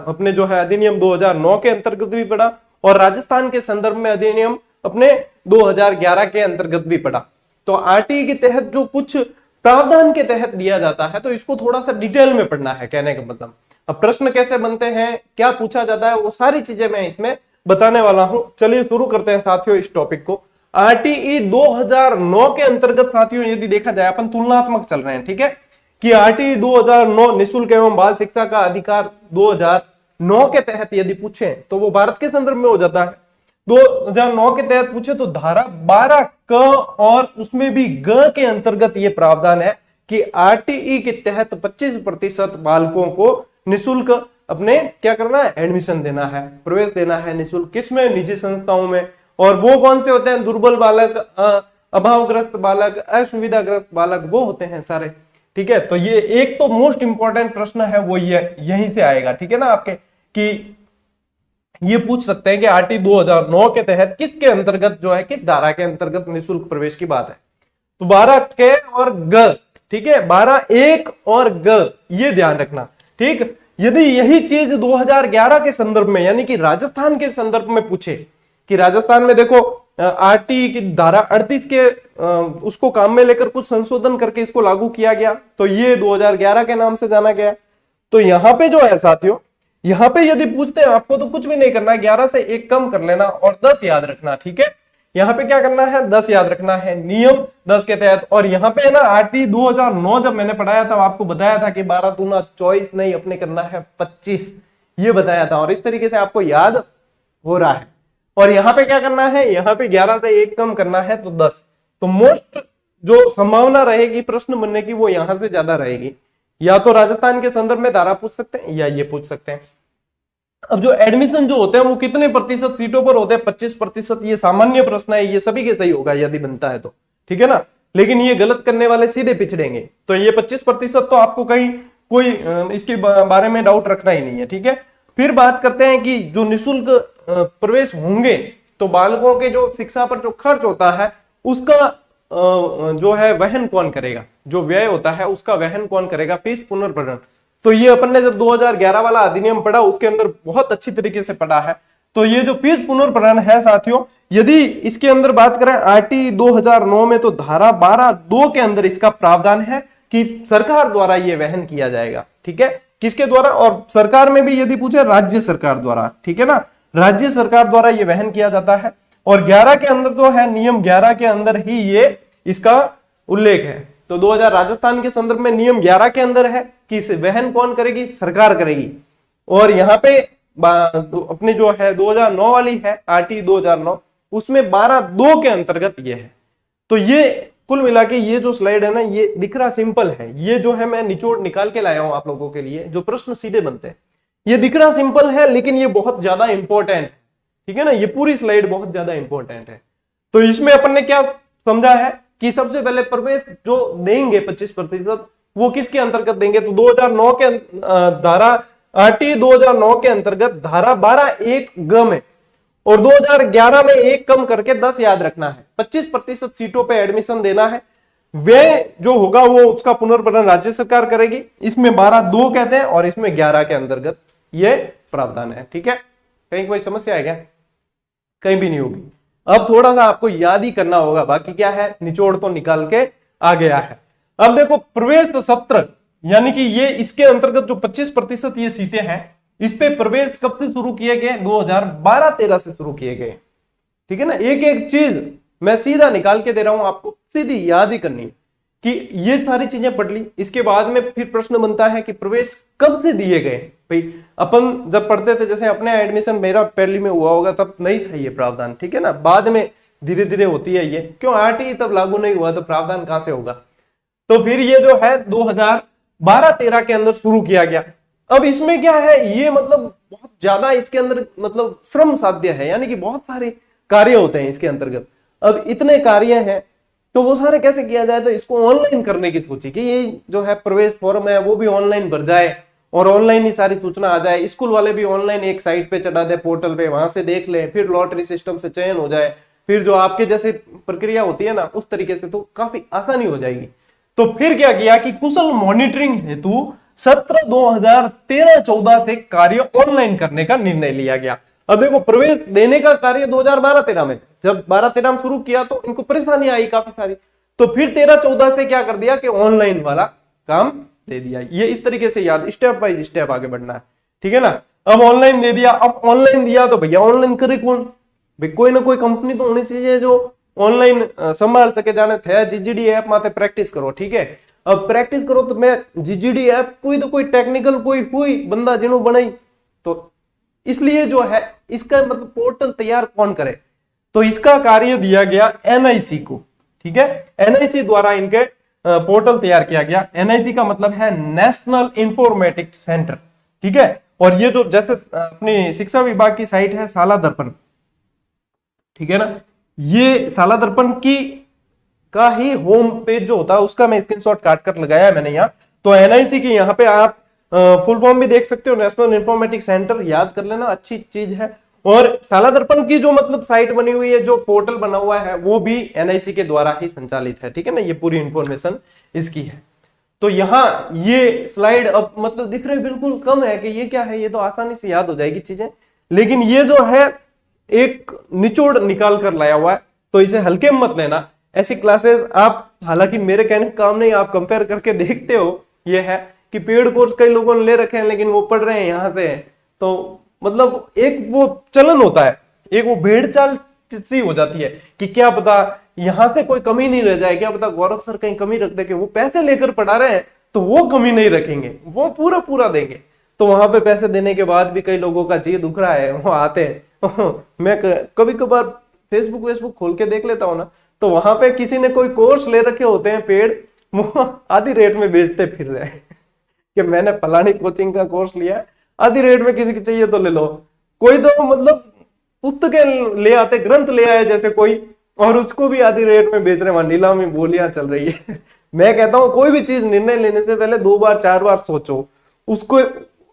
अपने जो है अधिनियम 2009 के अंतर्गत भी पढ़ा और राजस्थान के संदर्भ में अधिनियम अपने 2011 के अंतर्गत भी पढ़ा। तो आरटीई के तहत जो कुछ प्रावधान के तहत दिया जाता है तो इसको थोड़ा सा डिटेल में पढ़ना है, कहने का मतलब। अब प्रश्न कैसे बनते हैं, क्या पूछा जाता है, वो सारी चीजें मैं इसमें बताने वाला हूं। चलिए शुरू करते हैं साथियों इस टॉपिक को। आरटीई 2009 के अंतर्गत साथियों यदि देखा जाए, अपन तुलनात्मक चल रहे हैं, ठीक है, कि आरटीई 2009 निःशुल्क एवं बाल शिक्षा का अधिकार 2009 के तहत यदि पूछे तो वो भारत के संदर्भ में हो जाता है। 2009 के तहत पूछे तो धारा 12 क और उसमें भी ग के अंतर्गत ये प्रावधान है कि आरटीई के तहत 25% बालकों को निःशुल्क अपने क्या करना है, एडमिशन देना है, प्रवेश देना है निःशुल्क। किसमें? निजी संस्थाओं में। और वो कौन से होते हैं? दुर्बल बालक, अभावग्रस्त बालक, असुविधाग्रस्त बालक, वो होते हैं सारे। ठीक है, तो ये एक तो मोस्ट इंपॉर्टेंट प्रश्न है वो ये यहीं से आएगा। ठीक है ना, आपके कि ये पूछ सकते हैं कि आरटी 2009 के तहत किसके अंतर्गत जो है, किस धारा के अंतर्गत निःशुल्क प्रवेश की बात है। तो 12 के और ग, ठीक है, 12 एक और ग, ये ध्यान रखना। ठीक, यदि यही चीज 2011 के संदर्भ में यानी कि राजस्थान के संदर्भ में पूछे कि राजस्थान में देखो आरटी की धारा 38 के उसको काम में लेकर कुछ संशोधन करके इसको लागू किया गया, तो ये 2011 के नाम से जाना गया। तो यहां पे जो है साथियों, यहां पे यदि पूछते हैं आपको तो कुछ भी नहीं करना, 11 से 1 कम कर लेना और 10 याद रखना। ठीक है, यहाँ पे क्या करना है, 10 याद रखना है, नियम 10 के तहत। और यहाँ पे है ना आरटी 2009 जब मैंने पढ़ाया था आपको बताया था कि 12 दूना 24 नहीं, अपने करना है 25, ये बताया था। और इस तरीके से आपको याद हो रहा है। और यहाँ पे क्या करना है, यहाँ पे 11 से 1 कम करना है तो 10। तो मोस्ट जो संभावना रहेगी प्रश्न बनने की वो यहां से ज्यादा रहेगी। या तो राजस्थान के संदर्भ में धारा पूछ सकते हैं या ये पूछ सकते हैं। अब जो एडमिशन जो होते हैं वो कितने प्रतिशत सीटों पर होते हैं? 25%। ये सामान्य प्रश्न है, ये सभी के सही होगा यदि बनता है तो, ठीक है ना। लेकिन ये गलत करने वाले सीधे पिछड़ेंगे। तो ये 25% तो आपको कहीं कोई इसके बारे में डाउट रखना ही नहीं है। ठीक है, फिर बात करते हैं कि जो निःशुल्क प्रवेश होंगे तो बालकों के जो शिक्षा पर जो खर्च होता है उसका जो है वहन कौन करेगा, जो व्यय होता है उसका वहन कौन करेगा? फीस पुनर्भरण। तो ये अपन ने जब 2011 वाला अधिनियम पढ़ा उसके अंदर बहुत अच्छी तरीके से पढ़ा है। तो ये जो फीस पुनर्भरण है साथियों, यदि इसके अंदर बात करें आरटी 2009 में तो धारा 12(2) के अंदर इसका प्रावधान है कि सरकार द्वारा ये वहन किया जाएगा। ठीक है, किसके द्वारा? और सरकार में भी यदि पूछे राज्य सरकार द्वारा। ठीक है ना, राज्य सरकार द्वारा ये वहन किया जाता है। और 11 के अंदर जो है नियम 11 के अंदर ही ये इसका उल्लेख है। तो 2000 राजस्थान के संदर्भ में नियम 11 के अंदर है कि इसे वहन कौन करेगी? सरकार करेगी। और यहाँ पे अपने जो है 2009 वाली है आरटी 2009, उसमें 12(2) के अंतर्गत ये है। तो ये कुल मिला के ये जो स्लाइड है ना, ये दिख रहा सिंपल है, ये जो है मैं निचोड़ निकाल के लाया हूं आप लोगों के लिए, जो प्रश्न सीधे बनते हैं। ये दिख रहा सिंपल है लेकिन ये बहुत ज्यादा इंपॉर्टेंट है। ठीक है ना, ये पूरी स्लाइड बहुत ज्यादा इंपॉर्टेंट है। तो इसमें अपन ने क्या समझा है कि सबसे पहले प्रवेश जो देंगे 25% वो किसके अंतर्गत देंगे? तो 2009 के धारा आरटी 2009 के अंतर्गत धारा 12(1) में, और 2011 में 1 कम करके 10 याद रखना है। 25% सीटों पे एडमिशन देना है। व्यय जो होगा वो उसका पुनर्भरण राज्य सरकार करेगी। इसमें 12(2) कहते हैं और इसमें 11 के अंतर्गत ये प्रावधान है। ठीक है, कहीं कोई समस्या है क्या? कहीं भी नहीं होगी। अब थोड़ा सा आपको याद ही करना होगा, बाकी क्या है निचोड़ तो निकाल के आ गया है। अब देखो प्रवेश सत्र, यानी कि ये इसके अंतर्गत जो 25% ये सीटें हैं, इस पे प्रवेश कब से शुरू किए गए? 2012-13 से शुरू किए गए। ठीक है ना, एक एक चीज मैं सीधा निकाल के दे रहा हूं आपको, सीधी याद ही करनी कि ये सारी चीजें पढ़ ली। इसके बाद में फिर प्रश्न बनता है कि प्रवेश कब से दिए गए। भाई अपन जब पढ़ते थे, जैसे अपने एडमिशन मेरा पहली में हुआ होगा तब नहीं था ये प्रावधान। ठीक है ना, बाद में धीरे धीरे होती है ये, क्यों आरटी तब लागू नहीं हुआ तो प्रावधान कहां से होगा। तो फिर ये जो है 2012-13 के अंदर शुरू किया गया। अब इसमें क्या है, ये मतलब बहुत ज्यादा इसके अंदर मतलब श्रम साध्य है, यानी कि बहुत सारे कार्य होते हैं इसके अंतर्गत। अब इतने कार्य हैं तो वो सारे कैसे किया जाए, तो इसको ऑनलाइन करने की सोची कि ये जो है प्रवेश फॉर्म है वो भी ऑनलाइन भर जाए और ऑनलाइन ही सारी सूचना आ जाए। स्कूल वाले भी ऑनलाइन एक साइट पे चढ़ा दे, पोर्टल पे, वहां से देख ले, फिर लॉटरी सिस्टम से चयन हो जाए, फिर जो आपके जैसे प्रक्रिया होती है ना उस तरीके से, तो काफी आसानी हो जाएगी। तो फिर क्या किया कि कुशल मॉनिटरिंग हेतु सत्र 2013-14 से कार्य ऑनलाइन करने का निर्णय लिया गया। अब देखो प्रवेश देने का कार्य 2012-13 में, जब 12-13 में शुरू किया तो इनको परेशानी आई काफी सारी, तो फिर 13-14 से क्या कर दिया कि ऑनलाइन वाला काम दे दिया। ये इस तरीके से याद, स्टेप बाय स्टेप आगे बढ़ना है। ठीक है ना, अब ऑनलाइन दे दिया। अब ऑनलाइन दिया तो भैया ऑनलाइन करे कौन? भाई कोई ना कोई कंपनी तो होनी चाहिए जो ऑनलाइन संभाल सके। जाने थे जीजीडी ऐप माथे प्रैक्टिस करो। ठीक है, अब प्रैक्टिस करो तो मैं जीजीडी ऐप कोई तो कोई टेक्निकल कोई हुई बंदा जिन्हों बनाई, तो इसलिए जो है इसका मतलब पोर्टल तैयार कौन करे, तो इसका कार्य दिया गया एनआईसी को। ठीक है, एनआईसी द्वारा इनके पोर्टल तैयार किया गया। एनआईसी का मतलब है नेशनल इंफॉर्मेटिक सेंटर, ठीक है। और ये जो जैसे अपनी शिक्षा विभाग की साइट है शाला दर्पण, ठीक है ना, ये शाला दर्पण की का ही होम पेज जो होता है उसका मैं स्क्रीनशॉट काट कर लगाया है मैंने यहाँ। तो एनआईसी की यहाँ पे आप फुल फॉर्म भी देख सकते हो, नेशनल इंफॉर्मेटिक सेंटर, याद कर लेना, अच्छी चीज है। और शाला दर्पण की जो मतलब साइट बनी हुई है, जो पोर्टल बना हुआ है, वो भी एनआईसी के द्वारा ही संचालित है, ठीक है ना, ये पूरी इंफॉर्मेशन इसकी है। तो यहाँ ये स्लाइड अब मतलब दिख रहे बिल्कुल कम है कि ये क्या है, ये तो आसानी से याद हो जाएगी चीजें, लेकिन ये जो है एक निचोड़ निकाल कर लाया हुआ है, तो इसे हल्के में मत लेना। ऐसी क्लासेस आप, हालांकि मेरे कहने का काम नहीं, आप कंपेयर करके देखते हो, ये है कि पेड कोर्स कई लोगों ने ले रखे हैं लेकिन वो पढ़ रहे हैं यहां से, तो मतलब एक वो चलन होता है, एक वो भेड़ चाल सी हो जाती है कि क्या पता यहां से कोई कमी नहीं रह जाए, क्या पता गौरव सर कहीं कमी रख दे, कि वो पैसे लेकर पढ़ा रहे हैं तो वो कमी नहीं रखेंगे, वो पूरा पूरा देंगे। तो वहां पे पैसे देने के बाद भी कई लोगों का जी दुख रहा है, वो आते हैं मैं कभी कभार फेसबुक खोल के देख लेता हूँ ना, तो वहां पे किसी ने कोई कोर्स ले रखे होते हैं पेड, वो आधी रेट में बेचते फिर रहे कि मैंने फलानी कोचिंग का कोर्स लिया, आधी रेट में किसी की चाहिए तो ले लो। कोई तो मतलब पुस्तकें ले आते, ग्रंथ ले आए जैसे कोई, और उसको भी आधी रेट में बेच रहे, वहां नीलामी बोलियां चल रही है मैं कहता हूं कोई भी चीज निर्णय लेने से पहले 2 बार 4 बार सोचो, उसको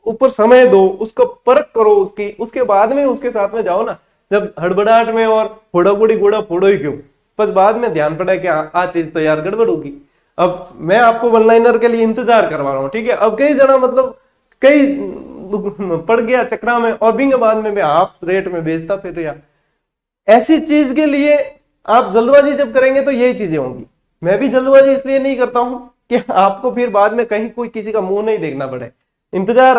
ऊपर समय दो, उसको परख करो उसकी, उसके बाद में उसके साथ में जाओ ना। जब हड़बड़ाहट में और फोड़ाफोड़ी गोड़ा फोड़ो ही क्यों, बस बाद में ध्यान पड़ा कि आ चीज तो यार गड़बड़ होगी। अब मैं आपको वन लाइनर के लिए इंतजार करवा रहा हूँ, ठीक है। अब कई जना मतलब कई पड़ गया चक्रा में, और बिंग बाद में भी हाफ रेट में बेचता फिर रहा। ऐसी चीज के लिए आप जल्दबाजी जब करेंगे तो यही चीजें होंगी। मैं भी जल्दबाजी इसलिए नहीं करता हूं कि आपको फिर बाद में कहीं कोई किसी का मुंह नहीं देखना पड़े। इंतजार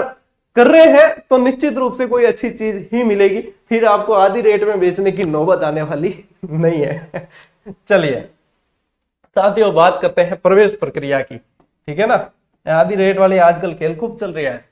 कर रहे हैं तो निश्चित रूप से कोई अच्छी चीज ही मिलेगी, फिर आपको आधी रेट में बेचने की नौबत आने वाली नहीं है चलिए साथियों, बात करते हैं प्रवेश प्रक्रिया की, ठीक है ना। आधी रेट वाली आजकल खेल खूब चल रही है।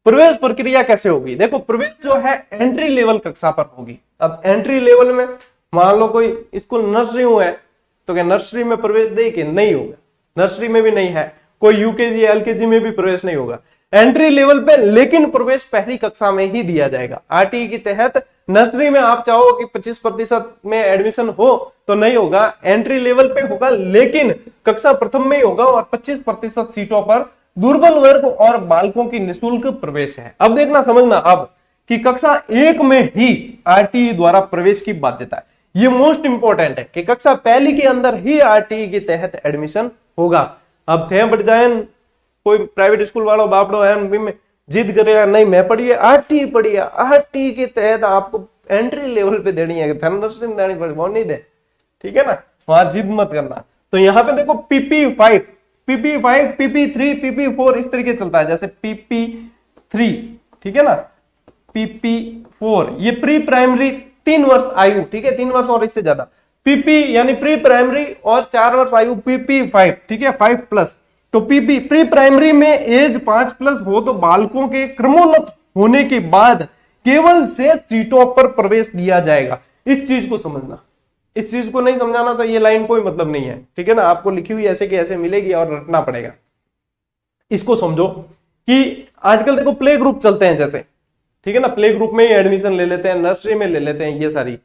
प्रवेश प्रक्रिया कैसे होगी, देखो प्रवेश जो है एंट्री लेवल कक्षा पर होगी। अब एंट्री लेवल में मान लो कोई स्कूल नर्सरी हुआ है, तो क्या नर्सरी में प्रवेश दे कि नहीं होगा, नर्सरी में भी नहीं है, कोई यूकेजी एलकेजी में भी प्रवेश नहीं होगा एंट्री लेवल पे, लेकिन प्रवेश पहली कक्षा में ही दिया जाएगा। आरटीई के तहत नर्सरी में आप चाहो कि 25% में एडमिशन हो तो नहीं होगा, एंट्री लेवल पे होगा, लेकिन कक्षा प्रथम में ही होगा, और 25% सीटों पर दुर्बल वर्ग और बालकों की निःशुल्क प्रवेश है। अब देखना समझना अब कि कक्षा 1 में ही आरटीई द्वारा प्रवेश की बाध्यता है, ये मोस्ट इंपॉर्टेंट है कि कक्षा पहली के अंदर ही आरटीई के तहत एडमिशन होगा। अब थे बढ़ जाए कोई प्राइवेट स्कूल वालों बापड़ो है में जिद करे नहीं मैं पढ़िए आरटीई पढ़िए, आरटीई के तहत आपको एंट्री लेवल पे देनी है, नर्सरी में देनी पड़ेगी, वो नहीं दे, ठीक है ना, वहां जिद मत करना। तो यहाँ पे देखो PP5 PP3 PP4 इस तरीके चलता है, जैसे PP3, ठीक है ना, PP4 ये प्री प्राइमरी 3 वर्ष आयु, ठीक है, 3 वर्ष और इससे ज्यादा, PP यानी प्री प्राइमरी और 4 वर्ष आयु PP5, ठीक है, 5+। तो PP प्री प्राइमरी में एज 5+ हो तो बालकों के क्रमोन्नत होने के बाद केवल से सीटों पर प्रवेश दिया जाएगा। इस चीज को समझना, इस चीज को नहीं समझाना तो ये लाइन कोई मतलब नहीं है, ठीक है ना, आपको लिखी हुई ऐसे कि ऐसे मिलेगी और रटना पड़ेगा। इसको समझो कि आजकल देखो प्ले ग्रुप चलते हैं जैसे, ठीक है ना, प्ले ग्रुप में ही एडमिशन ले लेते हैं, नर्सरी में ले लेते हैं, ये सारी।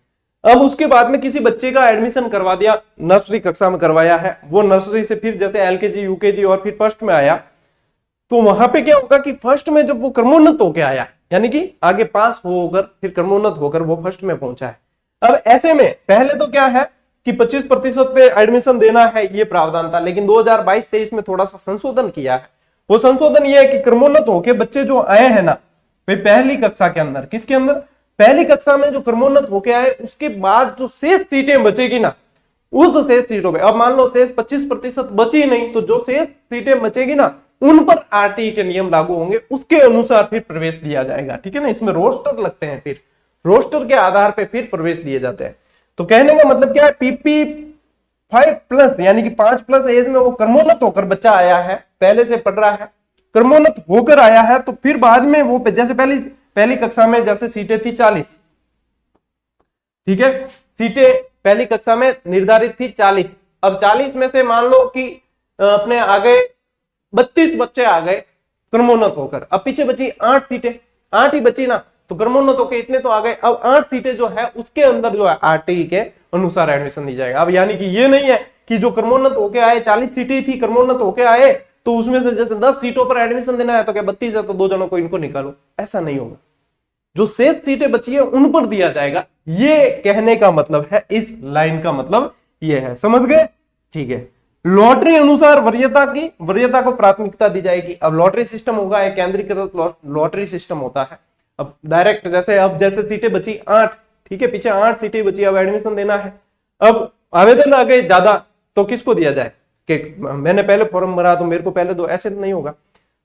अब उसके बाद में किसी बच्चे का एडमिशन करवा दिया, नर्सरी कक्षा में करवाया है, वो नर्सरी से फिर जैसे एलकेजी यूकेजी और फिर फर्स्ट में आया, तो वहां पे क्या होगा कि फर्स्ट में जब वो क्रमोन्नत होकर आया, यानी कि आगे पास होकर फिर क्रमोन्नत होकर वो फर्स्ट में पहुंचा है। अब ऐसे में पहले तो क्या है कि 25% पे एडमिशन देना है, ये प्रावधान था, लेकिन 2022-23 में थोड़ा सा संशोधन किया है। वो संशोधन ये है कि क्रमोन्नत होके बच्चे जो आए हैं ना भाई पहली कक्षा के अंदर, किसके अंदर, पहली कक्षा में जो क्रमोन्नत होके आए, उसके बाद जो शेष सीटें बचेगी ना, उस शेष सीटों पे, अब मान लो शेष 25% बची नहीं, तो जो शेष सीटें बचेगी ना उन पर आरटीई के नियम लागू होंगे, उसके अनुसार फिर प्रवेश दिया जाएगा, ठीक है ना। इसमें रोस्टर लगते हैं, फिर रोस्टर के आधार पर फिर प्रवेश दिए जाते हैं। तो कहने का मतलब क्या है, PP5+ यानी कि 5+ एज में वो क्रमोन्नत होकर बच्चा आया है, पहले से पढ़ रहा है, क्रमोन्नत होकर आया है, तो फिर बाद में वो जैसे पहली कक्षा में जैसे सीटें थी 40, ठीक है, सीटें पहली कक्षा में निर्धारित थी 40, अब 40 में से मान लो कि अपने आ गए 32 बच्चे आ गए क्रमोन्नत होकर। अब पीछे बची 8 सीटें, 8 ही बची ना, तो क्रमोन्नत होकर इतने तो आ गए। अब 8 सीटें जो है उसके अंदर जो है आरटीई के अनुसार एडमिशन दी जाएगा। अब यानी कि ये नहीं है कि जो क्रमोन्नत होके आए 40 सीटें थी, क्रमोन्नत होके आए तो उसमें से जैसे 10 सीटों पर एडमिशन देना है तो क्या 32 है तो 2 जनों को इनको निकालो, ऐसा नहीं होगा। जो शेष सीटें बची है उन पर दिया जाएगा। ये कहने का मतलब है, इस लाइन का मतलब ये है, समझ गए? ठीक है। लॉटरी अनुसार वरीयता को प्राथमिकता दी जाएगी। अब लॉटरी सिस्टम होगा, एक केंद्रीकृत लॉटरी सिस्टम होता है। अब डायरेक्ट जैसे सीटें बची 8, ठीक है, पीछे 8 सीटें बची, अब एडमिशन देना है। अब आवेदन आ गए ज्यादा तो किसको दिया जाए कि मैंने पहले फॉर्म भरा तो मेरे को पहले दो, ऐसे नहीं होगा।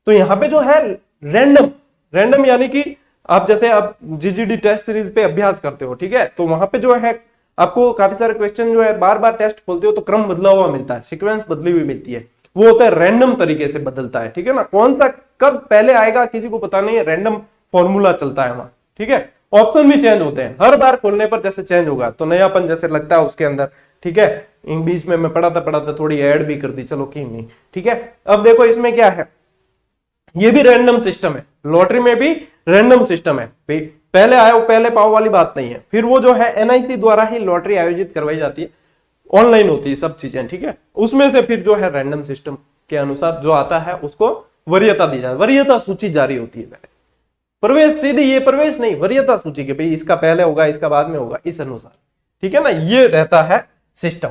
तो यहाँ पे जो है रैंडम यानी कि आप जैसे आप जीजीडी टेस्ट सीरीज पे अभ्यास करते हो, ठीक है, तो वहां पे जो है आपको काफी सारे क्वेश्चन जो है बार बार टेस्ट खोलते हो तो क्रम बदला हुआ मिलता है, सीक्वेंस बदली हुई मिलती है, वो होता है रैंडम तरीके से बदलता है, ठीक है ना। कौन सा कब पहले आएगा किसी को पता नहीं है, रैंडम फॉर्मूला चलता है वहां, ठीक है। ऑप्शन भी चेंज होते हैं, हर बार खोलने पर जैसे चेंज होगा तो नयापन जैसे लगता है उसके अंदर, ठीक है। इन बीच में मैं पढ़ाता थोड़ी ऐड भी कर दी, चलो की नहीं, ठीक है। अब देखो इसमें क्या है, ये भी रैंडम सिस्टम है, लॉटरी में भी रैंडम सिस्टम है, पहले आए वो पहले पाओ वाली बात नहीं है। फिर वो जो है एनआईसी द्वारा ही लॉटरी आयोजित करवाई जाती है, ऑनलाइन होती है सब चीजें, ठीक है। उसमें से फिर जो है रैंडम सिस्टम के अनुसार जो आता है उसको वरीयता दी जाती है, वरीयता सूची जारी होती है पहले। प्रवेश सीधी ये प्रवेश नहीं, वरीयता सूची के भाई इसका पहले होगा इसका बाद में होगा, इस अनुसार, ठीक है ना, ये रहता है सिस्टम।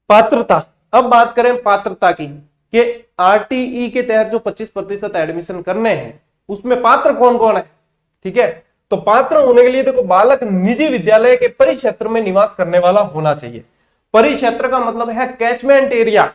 पात्रता, अब बात करें पात्रता की कि आरटीई के तहत जो 25% एडमिशन करने हैं उसमें पात्र कौन कौन है, ठीक है। तो पात्र होने के लिए देखो, बालक निजी विद्यालय के परिक्षेत्र में निवास करने वाला होना चाहिए। परिक्षेत्र का मतलब है कैचमेंट एरिया,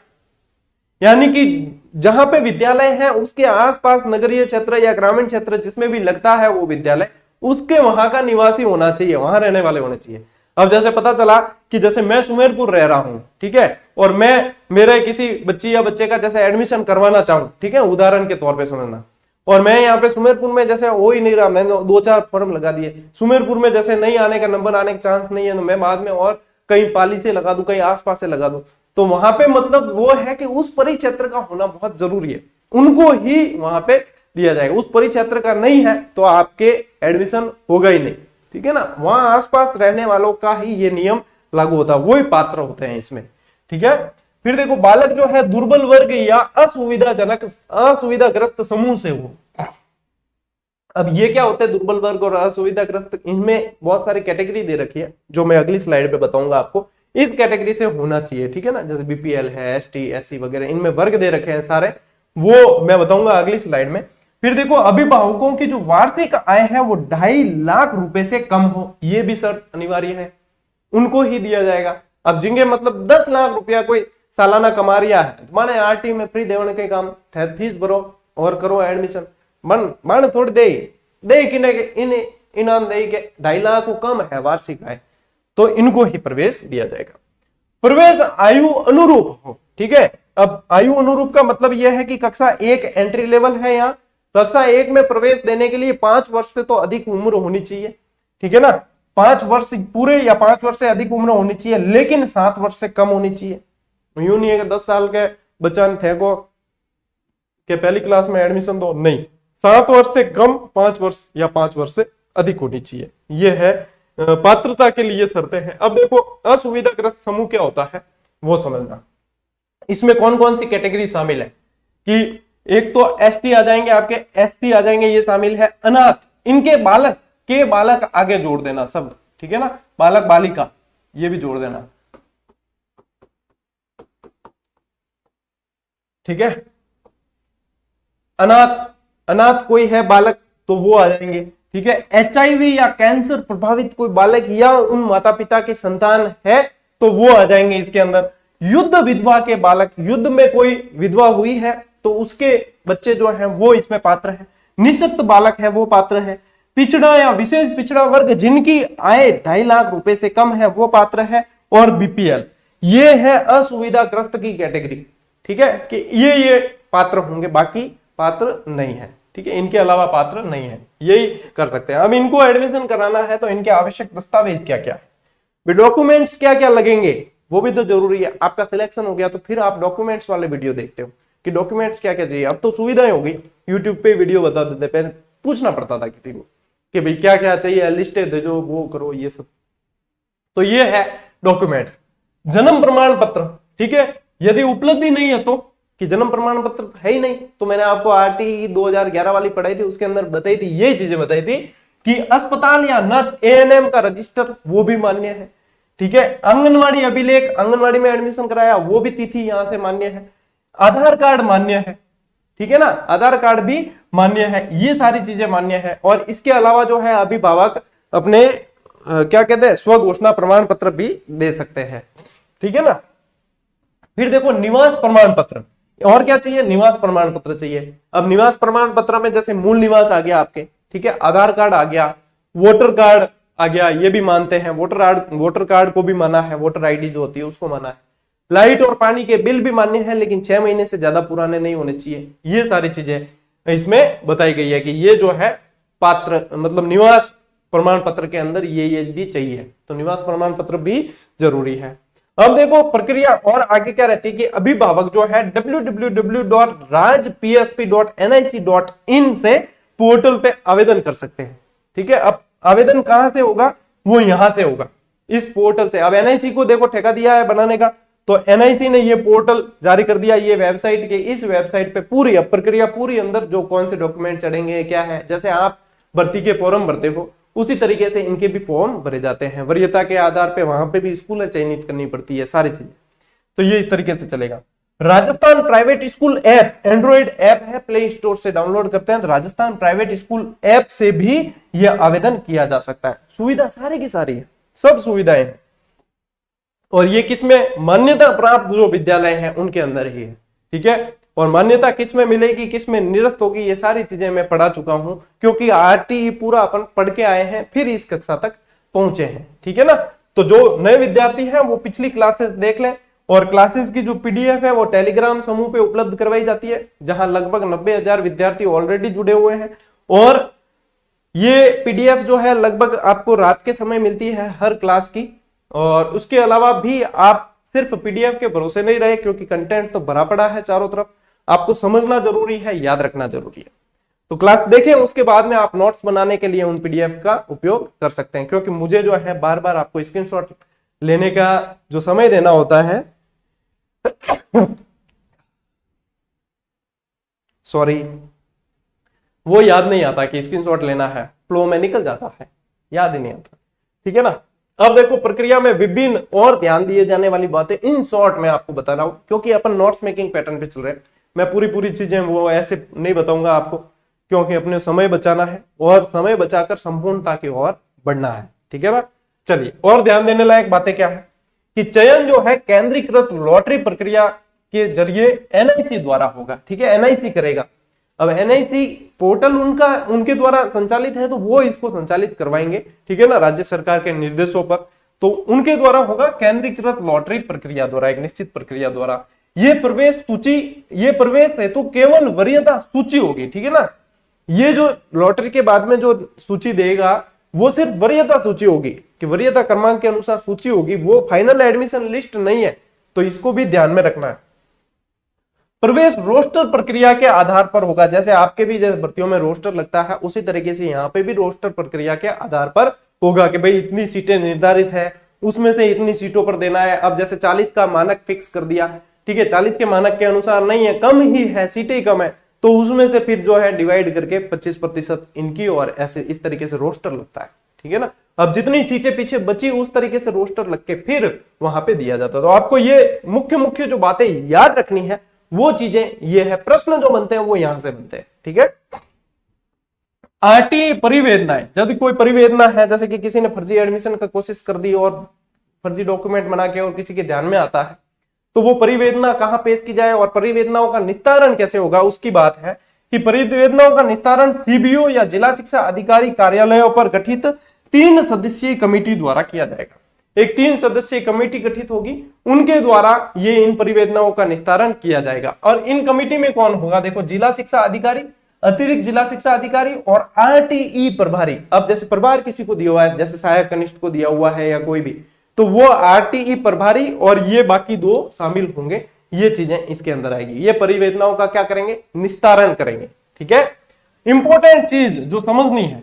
यानी कि जहां पे विद्यालय है उसके आसपास नगरीय क्षेत्र या ग्रामीण क्षेत्र जिसमें भी लगता है वो विद्यालय, उसके वहां का निवासी होना चाहिए, वहां रहने वाले होने चाहिए। अब जैसे पता चला कि जैसे मैं सुमेरपुर रह रहा हूं, ठीक है, और मैं मेरे किसी बच्ची या बच्चे का जैसे एडमिशन करवाना चाहूं, ठीक है, उदाहरण के तौर पे समझना, और मैं यहाँ पे सुमेरपुर में जैसे हो ही नहीं रहा, मैंने 2-4 फॉर्म लगा दिए, सुमेरपुर में जैसे नहीं आने का नंबर आने का चांस नहीं है, तो मैं बाद में और कहीं पाली से लगा दूं, कहीं आसपास से लगा दूं। तो वहां पे मतलब वो है कि उस परिक्षेत्र का होना बहुत जरूरी है, उनको ही वहां पे दिया जाएगा। उस परिक्षेत्र का नहीं है तो आपके एडमिशन होगा ही नहीं, ठीक है ना। वहां आसपास रहने वालों का ही ये नियम लागू होता है, वो ही पात्र होते हैं इसमें, ठीक है। फिर देखो, बालक जो है दुर्बल वर्ग या असुविधाग्रस्त समूह से हो। अब ये क्या होता है दुर्बल वर्ग और असुविधाग्रस्त, इनमें बहुत सारी कैटेगरी दे रखी है जो मैं अगली स्लाइड पे बताऊंगा आपको। इस कैटेगरी से होना चाहिए, ठीक है ना, जैसे बीपीएल है, एसटी, एससी वगैरह, इनमें वर्ग दे रखे हैं सारे, वो मैं बताऊंगा अगली स्लाइड में। फिर देखो, अभिभावकों की जो वार्षिक आय है वो 2.5 लाख रुपए से कम हो, ये भी शर्त अनिवार्य है, उनको ही दिया जाएगा। अब जिनके मतलब 10 लाख रुपया कोई सालाना कमा रिया है, माने आरटी में फ्री देने के काम, फीस भरो और करो एडमिशन, मन थोड़ी दे कि इन इनाम दे के 2.5 लाख को कम है वार्षिक आय, तो इनको ही प्रवेश दिया जाएगा। प्रवेश आयु अनुरूप हो, ठीक है। अब आयु अनुरूप का मतलब यह है कि कक्षा 1 एंट्री लेवल है, यहाँ कक्षा 1 में प्रवेश देने के लिए 5 वर्ष से तो अधिक उम्र होनी चाहिए, ठीक है ना, 5 वर्ष पूरे या 5 वर्ष से अधिक उम्र होनी चाहिए, लेकिन 7 वर्ष से कम होनी चाहिए। यूं नहीं है कि 10 साल के बच्चा थे को के पहली क्लास में एडमिशन दो, नहीं, 7 वर्ष से कम, 5 वर्ष या 5 वर्ष से अधिक होनी चाहिए, यह है पात्रता के लिए शर्तें हैं। अब देखो, असुविधाग्रस्त समूह क्या होता है वो समझना। इसमें कौन कौन सी कैटेगरी शामिल है कि एक तो एसटी आ जाएंगे आपके, एससी आ जाएंगे, ये शामिल है। अनाथ, इनके बालक के बालक आगे जोड़ देना शब्द, ठीक है ना, बालक बालिका ये भी जोड़ देना, ठीक है। अनाथ कोई है बालक तो वो आ जाएंगे, ठीक है। एचआईवी या कैंसर प्रभावित कोई बालक या उन माता पिता के संतान है तो वो आ जाएंगे इसके अंदर। युद्ध विधवा के बालक, युद्ध में कोई विधवा हुई है तो उसके बच्चे जो हैं वो इसमें पात्र है। निःशक्त बालक है वो पात्र है। पिछड़ा या विशेष पिछड़ा वर्ग जिनकी आय 2.5 लाख रुपए से कम है वो पात्र है। और बीपीएल, ये है असुविधाग्रस्त की कैटेगरी, ठीक है, कि ये पात्र होंगे, बाकी पात्र नहीं है, ठीक है, इनके अलावा पात्र नहीं है, यही कर सकते हैं। अब इनको एडमिशन कराना है तो इनके आवश्यक दस्तावेज क्या क्या है, डॉक्यूमेंट्स क्या क्या लगेंगे वो भी तो जरूरी है। आपका सिलेक्शन हो गया तो फिर आप डॉक्यूमेंट्स वाले वीडियो देखते हो कि डॉक्यूमेंट्स क्या क्या चाहिए। अब तो सुविधाएं हो गई, यूट्यूब पे वीडियो बता देते, पहले पूछना पड़ता था किसी को कि भाई क्या क्या चाहिए, लिस्टें दे जो, वो करो, ये सब। तो ये है डॉक्यूमेंट्स। जन्म प्रमाण पत्र, ठीक है, यदि उपलब्धि नहीं है तो, कि जन्म प्रमाण पत्र है ही नहीं, तो मैंने आपको आरटी 2011 वाली पढ़ाई थी, उसके अंदर बताई थी, यही चीजें बताई थी कि अस्पताल या नर्स एएनएम का रजिस्टर वो भी मान्य है, ठीक है। आंगनवाड़ी अभिलेख, आंगनवाड़ी में एडमिशन कराया, वो भी तिथि यहां से मान्य है। आधार कार्ड मान्य है, ठीक है ना, आधार कार्ड भी मान्य है, ये सारी चीजें मान्य है। और इसके अलावा जो है अभिभावक अपने क्या कहते हैं, स्व घोषणा प्रमाण पत्र भी दे सकते हैं, ठीक है ना। फिर देखो निवास प्रमाण पत्र, और क्या चाहिए, निवास प्रमाण पत्र चाहिए। अब निवास प्रमाण पत्र में जैसे मूल निवास आ गया आपके, ठीक है, आधार कार्ड आ गया, वोटर कार्ड आ गया, ये भी मानते हैं, वोटर कार्ड को भी माना है, वोटर आईडी जो होती है उसको माना है। लाइट और पानी के बिल भी मान्य है, लेकिन 6 महीने से ज्यादा पुराने नहीं होने चाहिए। ये सारी चीजें इसमें बताई गई है कि ये जो है पात्र, मतलब निवास प्रमाण पत्र के अंदर ये भी चाहिए, तो निवास प्रमाण पत्र भी जरूरी है। अब देखो प्रक्रिया और आगे क्या रहती है कि अभिभावक जो है www.rajpsp.nic.in से पोर्टल पे आवेदन कर सकते हैं, ठीक है। अब आवेदन कहां से होगा, वो यहां से होगा, इस पोर्टल से। अब एनआईसी को देखो ठेका दिया है बनाने का, तो एनआईसी ने ये पोर्टल जारी कर दिया, ये वेबसाइट के, इस वेबसाइट पे पूरी अब प्रक्रिया पूरी अंदर जो कौन से डॉक्यूमेंट चढ़ेंगे क्या है, जैसे आप भर्ती के फॉर्म भरते हो उसी तरीके से इनके भी फॉर्म भरे जाते हैं, वरीयता के आधार पे वहां पे भी स्कूल चयनित करनी पड़ती है, सारी चीजें। तो ये इस तरीके से चलेगा। Rajasthan private school app, Android app है, प्ले स्टोर से डाउनलोड करते हैं, तो राजस्थान प्राइवेट स्कूल ऐप से भी यह आवेदन किया जा सकता है। सुविधा सारी की सारी है, सब सुविधाएं हैं। और ये किसमें, मान्यता प्राप्त जो विद्यालय हैं उनके अंदर ही है, ठीक है। और मान्यता किसमें मिलेगी, किसमें निरस्त होगी, ये सारी चीजें मैं पढ़ा चुका हूं, क्योंकि आरटी पूरा अपन पढ़ के आए हैं, फिर इस कक्षा तक पहुंचे हैं, ठीक है ना। तो जो नए विद्यार्थी हैं वो पिछली क्लासेस देख लें, और क्लासेस की जो पीडीएफ है वो टेलीग्राम समूह पे उपलब्ध करवाई जाती है, जहां लगभग 90,000 विद्यार्थी ऑलरेडी जुड़े हुए हैं। और ये पीडीएफ जो है लगभग आपको रात के समय मिलती है हर क्लास की। और उसके अलावा भी आप सिर्फ पीडीएफ के भरोसे नहीं रहे, क्योंकि कंटेंट तो भरा पड़ा है चारों तरफ, आपको समझना जरूरी है, याद रखना जरूरी है। तो क्लास देखें, उसके बाद में आप नोट्स बनाने के लिए उन पीडीएफ का उपयोग कर सकते हैं, क्योंकि मुझे जो है बार बार आपको स्क्रीनशॉट लेने का जो समय देना होता है सॉरी, वो याद नहीं आता कि स्क्रीनशॉट लेना है, फ्लो में निकल जाता है, याद ही नहीं आता, ठीक है ना। अब देखो प्रक्रिया में विभिन्न और ध्यान दिए जाने वाली बातें इन शॉर्ट में आपको बता रहा हूं, क्योंकि अपन नोट्स मेकिंग पैटर्न पे चल रहे हैं। मैं पूरी चीजें वो ऐसे नहीं बताऊंगा आपको, क्योंकि अपने समय बचाना है और समय बचाकर संपूर्णता की ओर बढ़ना है, ठीक है ना। चलिए, और ध्यान देने लायक बातें क्या है कि चयन जो है केंद्रीकृत लॉटरी प्रक्रिया के जरिए एनआईसी द्वारा होगा, ठीक है, एनआईसी करेगा। अब एनआईसी पोर्टल उनके द्वारा संचालित है, तो वो इसको संचालित करवाएंगे, ठीक है ना, राज्य सरकार के निर्देशों पर। तो उनके द्वारा होगा केंद्रीकृत लॉटरी प्रक्रिया द्वारा, एक निश्चित प्रक्रिया द्वारा। ये प्रवेश सूची, ये प्रवेश है तो केवल वरीयता सूची होगी, ठीक है ना। ये जो लॉटरी के बाद में जो सूची देगा वो सिर्फ वरीयता सूची होगी, कि वरीयता क्रमांक के अनुसार सूची होगी, वो फाइनल एडमिशन लिस्ट नहीं है, तो इसको भी ध्यान में रखना है। प्रवेश रोस्टर प्रक्रिया के आधार पर होगा, जैसे आपके भी जैसे भर्तियों में रोस्टर लगता है, उसी तरीके से यहाँ पे भी रोस्टर प्रक्रिया के आधार पर होगा कि भाई इतनी सीटें निर्धारित है, उसमें से इतनी सीटों पर देना है। अब जैसे 40 का मानक फिक्स कर दिया, ठीक है, 40 के मानक के अनुसार नहीं है, कम ही है, सीटें कम है, तो उसमें से फिर जो है डिवाइड करके 25% इनकी, और ऐसे इस तरीके से रोस्टर लगता है, ठीक है ना। अब जितनी सीटें पीछे बची उस तरीके से रोस्टर लग के फिर वहां पे दिया जाता है। तो आपको ये मुख्य जो बातें याद रखनी है वो चीजें ये है, प्रश्न जो बनते हैं वो यहां से बनते हैं, ठीक है। आरटी परिवेदनाएं, यदि कोई परिवेदना है, जैसे कि किसी ने फर्जी एडमिशन का कोशिश कर दी और फर्जी डॉक्यूमेंट बना के और किसी के ध्यान में आता है, तो वो परिवेदना कहां पेश की जाए और परिवेदनाओं का निस्तारण कैसे होगा, उसकी बात है कि परिवेदनाओं का निस्तारण सीबीओ या जिला शिक्षा अधिकारी कार्यालयों पर गठित 3 सदस्यीय कमेटी द्वारा किया जाएगा। एक 3 सदस्यीय कमेटी गठित होगी, उनके द्वारा ये इन परिवेदनाओं का निस्तारण किया जाएगा। और इन कमेटी में कौन होगा, देखो जिला शिक्षा अधिकारी, अतिरिक्त जिला शिक्षा अधिकारी और आरटीई प्रभारी। अब जैसे प्रभार किसी को दिया हुआ है, जैसे सहायक कनिष्ठ को दिया हुआ है या कोई भी, तो वो आरटीई प्रभारी और ये बाकी दो शामिल होंगे, ये चीजें इसके अंदर आएगी। ये परिवेदनाओं का क्या करेंगे, निस्तारण करेंगे। ठीक है, इंपॉर्टेंट चीज जो समझनी है,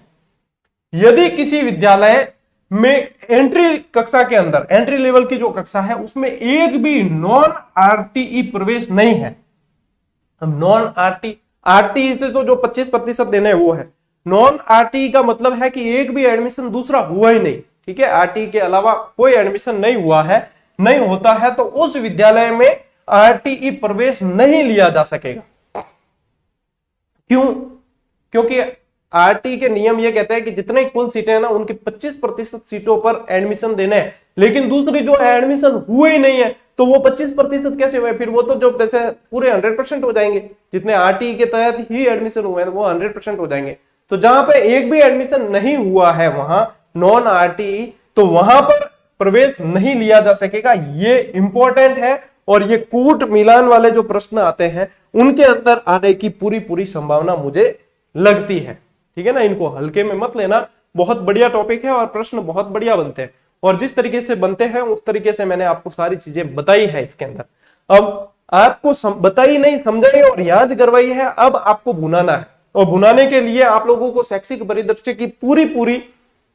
यदि किसी विद्यालय में एंट्री कक्षा के अंदर, एंट्री लेवल की जो कक्षा है उसमें एक भी नॉन आरटीई प्रवेश नहीं है, अब नॉन आरटीई से तो जो 25% देने वो है, नॉन आरटीई का मतलब है कि एक भी एडमिशन दूसरा हुआ ही नहीं। ठीक है, आरटीई के अलावा कोई एडमिशन नहीं हुआ है, नहीं होता है, तो उस विद्यालय में आरटीई प्रवेश नहीं लिया जा सकेगा। क्यों? क्योंकि आरटीई के नियम ये कहते हैं कि जितने कुल सीटें हैं ना उनकी 25% सीटों पर एडमिशन देने हैं, लेकिन दूसरी जो एडमिशन हुए ही नहीं है तो वो 25% कैसे हुए, फिर वो तो जो पैसे पूरे 100% हो जाएंगे, जितने आरटीई के तहत ही एडमिशन हुए हैं वो 100% हो जाएंगे। तो जहां पे एक भी एडमिशन नहीं हुआ है वहां नॉन आरटीई, तो वहां पर प्रवेश नहीं लिया जा सकेगा। ये इंपॉर्टेंट है, और ये कूट मिलान वाले जो प्रश्न आते हैं उनके अंदर आने की पूरी संभावना मुझे लगती है। ठीक है ना, इनको हल्के में मत लेना, बहुत बढ़िया टॉपिक है और प्रश्न बहुत बढ़िया बनते हैं, और जिस तरीके से बनते हैं उस तरीके से मैंने आपको सारी चीजें बताई है इसके अंदर। अब आपको बताई नहीं, समझाई और याद करवाई है, अब आपको भुनाना है, और भुनाने के लिए आप लोगों को शैक्षिक परिदृश्य की पूरी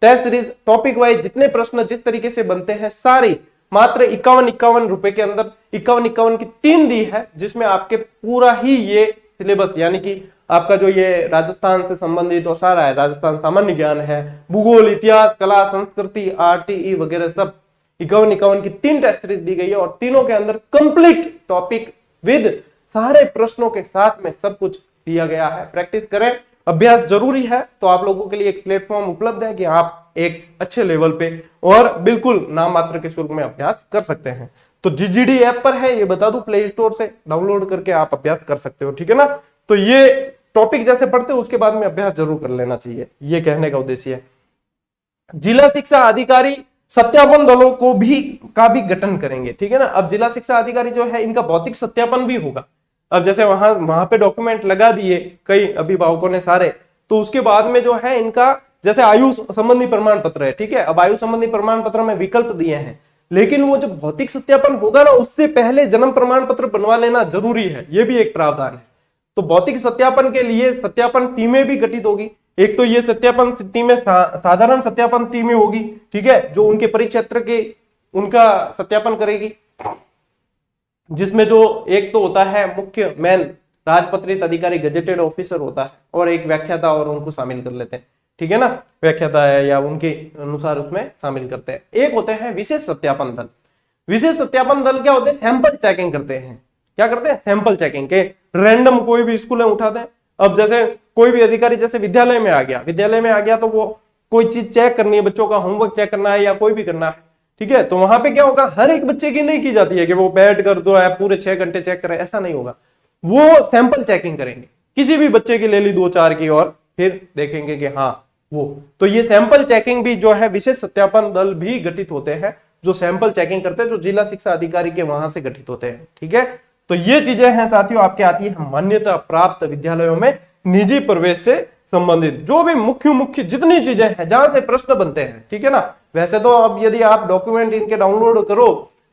टेस्ट सीरीज टॉपिक वाइज जितने प्रश्न जिस तरीके से बनते हैं सारी मात्र 51 रुपए के अंदर 51 की 3 दी है, जिसमें आपके पूरा ही ये सिलेबस, यानी कि आपका जो ये राजस्थान से संबंधित और सारा है, राजस्थान सामान्य ज्ञान है, भूगोल, इतिहास, कला, संस्कृति, आरटीई वगैरह सब 51 की 3 टेस्ट सीरीज दी गई है, और तीनों के अंदर कंप्लीट टॉपिक विद सारे प्रश्नों के साथ में सब कुछ दिया गया है। प्रैक्टिस करें, अभ्यास जरूरी है, तो आप लोगों के लिए एक प्लेटफॉर्म उपलब्ध है कि आप एक अच्छे लेवल पे और बिल्कुल नाम मात्र के शुल्क में अभ्यास कर सकते हैं। तो जीजीडी ऐप पर है, ये बता दूं, प्ले स्टोर से डाउनलोड करके आप अभ्यास कर सकते हो। ठीक है ना, तो ये टॉपिक जैसे पढ़ते हो उसके बाद में अभ्यास जरूर कर लेना चाहिए, ये कहने का उद्देश्य है। जिला शिक्षा अधिकारी सत्यापन दलों को का भी गठन करेंगे। ठीक है ना, अब जिला शिक्षा अधिकारी जो है इनका भौतिक सत्यापन भी होगा। अब जैसे वहां पे डॉक्यूमेंट लगा दिए कई अभिभावकों ने सारे, तो उसके बाद में जो है इनका जैसे आयु संबंधी प्रमाण पत्र है, ठीक है, अब आयु संबंधी प्रमाण पत्र में विकल्प दिए हैं, लेकिन वो जब भौतिक सत्यापन होगा ना उससे पहले जन्म प्रमाण पत्र बनवा लेना जरूरी है, ये भी एक प्रावधान है। तो भौतिक सत्यापन के लिए सत्यापन टीमें भी गठित होगी। एक तो ये सत्यापन टीमें साधारण सत्यापन टीमें होगी, ठीक है, जो उनके परिक्षेत्र के उनका सत्यापन करेगी, जिसमें जो एक तो होता है मुख्य मेन राजपत्रित अधिकारी गजेटेड ऑफिसर होता है, और एक व्याख्याता, और उनको शामिल कर लेते हैं। ठीक है ना, व्याख्याता है या उनके अनुसार उसमें शामिल करते हैं। एक होते हैं विशेष सत्यापन दल। विशेष सत्यापन दल क्या होते हैं, सैंपल चेकिंग करते हैं। क्या करते हैं, सैंपल चेकिंग के रैंडम कोई भी स्कूल उठाते हैं। अब जैसे कोई भी अधिकारी जैसे विद्यालय में आ गया तो वो कोई चीज चेक करनी है, बच्चों का होमवर्क चेक करना है या कोई भी करना है, ठीक है, तो वहां पे क्या होगा, हर एक बच्चे की नहीं की जाती है कि वो बैठ कर दो है पूरे 6 घंटे चेक करे, ऐसा नहीं होगा। वो सैंपल चेकिंग करेंगे, किसी भी बच्चे की ले ली 2-4 की, और फिर देखेंगे कि हाँ वो, तो ये सैंपल चेकिंग भी जो है विशेष सत्यापन दल भी गठित होते हैं, जो सैंपल चेकिंग करते हैं, जो जिला शिक्षा अधिकारी के वहां से गठित होते हैं। ठीक है, तो ये चीजें हैं साथियों आपके आती है मान्यता प्राप्त विद्यालयों में निजी प्रवेश से संबंधित जो भी मुख्य जितनी चीजें हैं जहां से प्रश्न बनते हैं। ठीक है ना, वैसे तो अब यदि आप डॉक्यूमेंट इनके डाउनलोड करो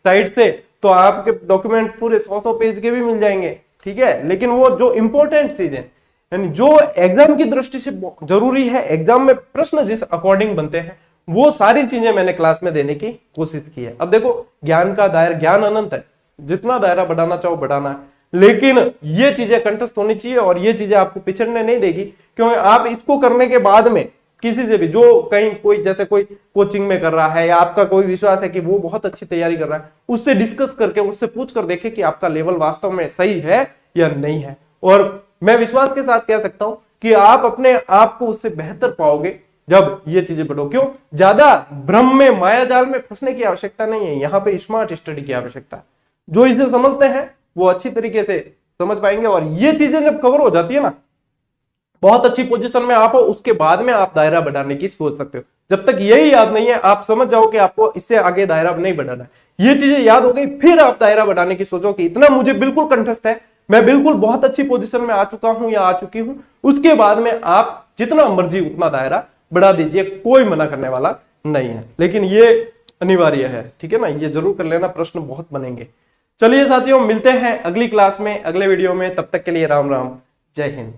साइट से तो आपके डॉक्यूमेंट पूरे 100 पेज के भी मिल जाएंगे। ठीक है, लेकिन वो जो इंपॉर्टेंट चीजें यानी जो एग्जाम की दृष्टि से जरूरी है, एग्जाम में प्रश्न जिस अकॉर्डिंग बनते हैं, वो सारी चीजें मैंने क्लास में देने की कोशिश की है। अब देखो, ज्ञान का दायरा, ज्ञान अनंत है, जितना दायरा बढ़ाना चाहो बढ़ाना है, लेकिन ये चीजें कंठस्थ होनी चाहिए और ये चीजें आपको पिछड़ने नहीं देगी, क्योंकि आप इसको करने के बाद में किसी से भी जो कहीं कोई जैसे कोई कोचिंग में कर रहा है या आपका कोई विश्वास है कि वो बहुत अच्छी तैयारी कर रहा है, उससे डिस्कस करके उससे पूछ कर देखे कि आपका लेवल वास्तव में सही है या नहीं है। और मैं विश्वास के साथ कह सकता हूं कि आप अपने आप को उससे बेहतर पाओगे जब ये चीजें पढ़ो। क्यों, ज्यादा भ्रम में माया जाल में फंसने की आवश्यकता नहीं है, यहाँ पे स्मार्ट स्टडी की आवश्यकता है। जो इसे समझते हैं वो अच्छी तरीके से समझ पाएंगे, और ये चीजें जब कवर हो जाती है ना, बहुत अच्छी पोजीशन में आप हो, उसके बाद में आप दायरा बढ़ाने की सोच सकते हो। जब तक यही याद नहीं है, आप समझ जाओ कि आपको इससे आगे दायरा नहीं बढ़ाना है, ये चीजें याद हो गई, फिर आप दायरा बढ़ाने की सोचो कि इतना मुझे बिल्कुल कंठस्थ है, मैं बिल्कुल बहुत अच्छी पोजीशन में आ चुका हूं या आ चुकी हूं, उसके बाद में आप जितना मर्जी उतना दायरा बढ़ा दीजिए, कोई मना करने वाला नहीं है। लेकिन ये अनिवार्य है। ठीक है ना, ये जरूर कर लेना, प्रश्न बहुत बनेंगे। चलिए साथियों, मिलते हैं अगली क्लास में, अगले वीडियो में। तब तक के लिए राम राम, जय हिंद।